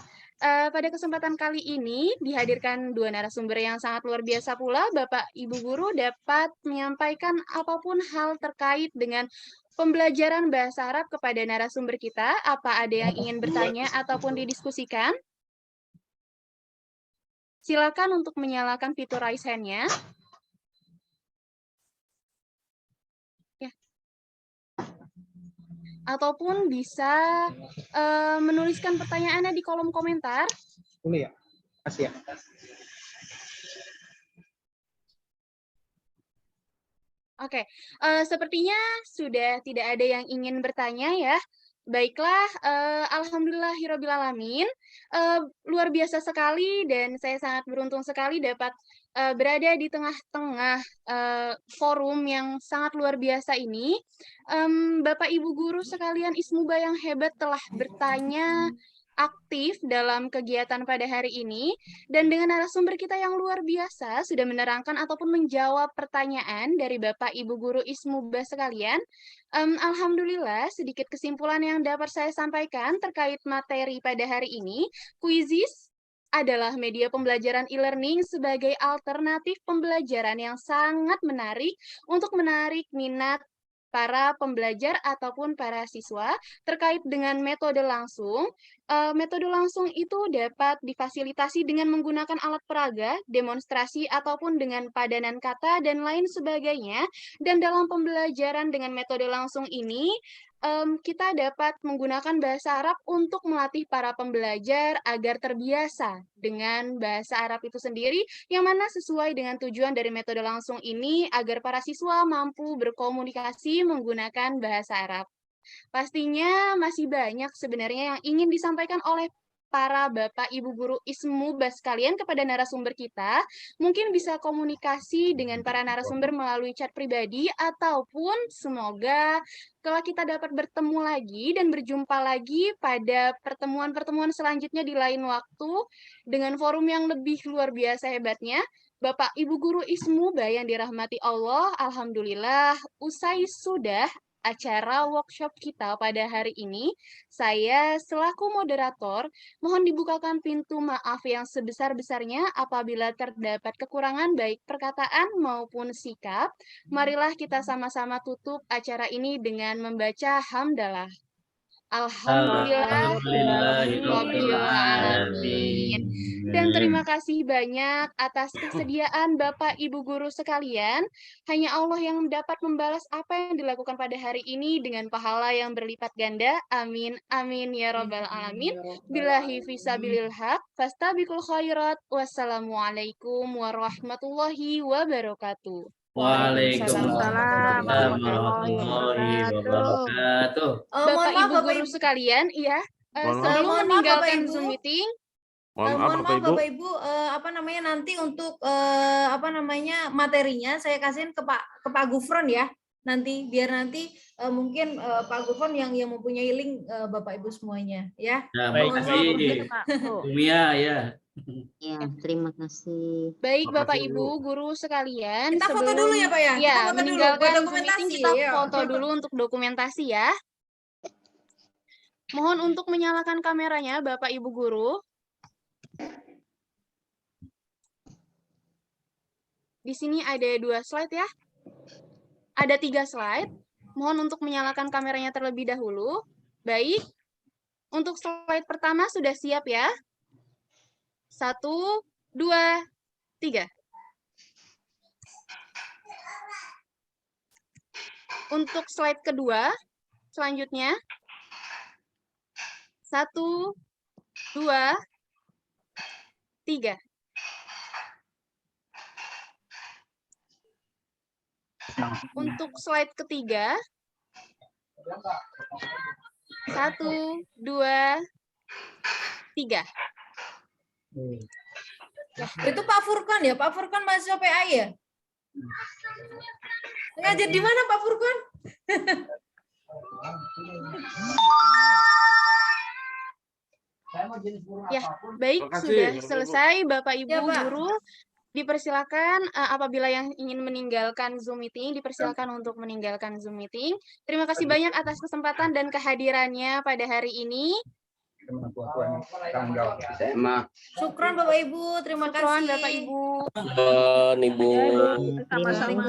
pada kesempatan kali ini dihadirkan dua narasumber yang sangat luar biasa pula. Bapak Ibu Guru dapat menyampaikan apapun hal terkait dengan pembelajaran bahasa Arab kepada narasumber kita. Apa ada yang ingin bertanya ataupun didiskusikan? Silakan untuk menyalakan fitur raise hand-nya. Ya. Ataupun bisa menuliskan pertanyaannya di kolom komentar. Ini ya, kasih ya. Oke, sepertinya sudah tidak ada yang ingin bertanya ya. Baiklah, alhamdulillahirrabbilalamin, luar biasa sekali dan saya sangat beruntung sekali dapat berada di tengah-tengah forum yang sangat luar biasa ini. Bapak Ibu Guru sekalian Ismuba yang hebat telah bertanya aktif dalam kegiatan pada hari ini, dan dengan narasumber kita yang luar biasa sudah menerangkan ataupun menjawab pertanyaan dari Bapak Ibu Guru Ismuba sekalian. Alhamdulillah, sedikit kesimpulan yang dapat saya sampaikan terkait materi pada hari ini. Quizizz adalah media pembelajaran e-learning sebagai alternatif pembelajaran yang sangat menarik untuk menarik minat para pembelajar ataupun para siswa terkait dengan metode langsung. Metode langsung itu dapat difasilitasi dengan menggunakan alat peraga, demonstrasi, ataupun dengan padanan kata, dan lain sebagainya. Dan dalam pembelajaran dengan metode langsung ini, kita dapat menggunakan bahasa Arab untuk melatih para pembelajar agar terbiasa dengan bahasa Arab itu sendiri, yang mana sesuai dengan tujuan dari metode langsung ini agar para siswa mampu berkomunikasi menggunakan bahasa Arab. Pastinya masih banyak sebenarnya yang ingin disampaikan oleh para Bapak Ibu Guru Ismuba sekalian kepada narasumber kita. Mungkin bisa komunikasi dengan para narasumber melalui chat pribadi, ataupun semoga kalau kita dapat bertemu lagi dan berjumpa lagi pada pertemuan-pertemuan selanjutnya di lain waktu dengan forum yang lebih luar biasa hebatnya. Bapak Ibu Guru Ismuba yang dirahmati Allah, alhamdulillah usai sudah acara workshop kita pada hari ini. Saya selaku moderator mohon dibukakan pintu maaf yang sebesar-besarnya apabila terdapat kekurangan baik perkataan maupun sikap. Marilah kita sama-sama tutup acara ini dengan membaca hamdalah. Alhamdulillahirrahmanirrahim. Dan terima kasih banyak atas kesediaan Bapak Ibu Guru sekalian. Hanya Allah yang dapat membalas apa yang dilakukan pada hari ini dengan pahala yang berlipat ganda. Amin. Amin ya Rabbal Alamin. Billahi fisabilil haq. Fastabiqul khairat. Wassalamualaikum warahmatullahi wabarakatuh. Waalaikumsalam warahmatullahi wabarakatuh. Bapak Ibu Guru sekalian, iya, sebelum meninggalkan Zoom meeting, mohon maaf Bapak Ibu, nanti untuk materinya saya kasihin ke Pak Gufron ya. Nanti biar mungkin Pak Gufron yang mempunyai link Bapak Ibu semuanya ya. Nah, baik kasih. Umia ya. Ya, terima kasih. Baik Bapak Makasih, Ibu, guru sekalian, Kita foto dulu ya Pak ya? Kita ya, foto dulu buat meninggalkan Zoom dokumentasi. meeting, kita Ya. foto dulu untuk dokumentasi ya. Mohon untuk menyalakan kameranya Bapak Ibu guru. Di sini ada 2 slide ya. Ada 3 slide. Mohon untuk menyalakan kameranya terlebih dahulu. Baik. Untuk slide pertama sudah siap ya? 1, 2, 3. Untuk slide kedua, selanjutnya. 1, 2, 3. Untuk slide ketiga, 1, 2, 3. Itu Pak Furqan ya? Pak Furqan mahasiswa PA ya? Ngajar di mana Pak Furqan? Ya, baik, sudah selesai Bapak Ibu guru. Dipersilakan apabila yang ingin meninggalkan Zoom meeting, dipersilakan untuk meninggalkan Zoom meeting. Terima kasih banyak atas kesempatan dan kehadirannya pada hari ini. Syukron Bapak Ibu, terima kasih. Syukron Bapak Ibu. Ibu. Sama-sama.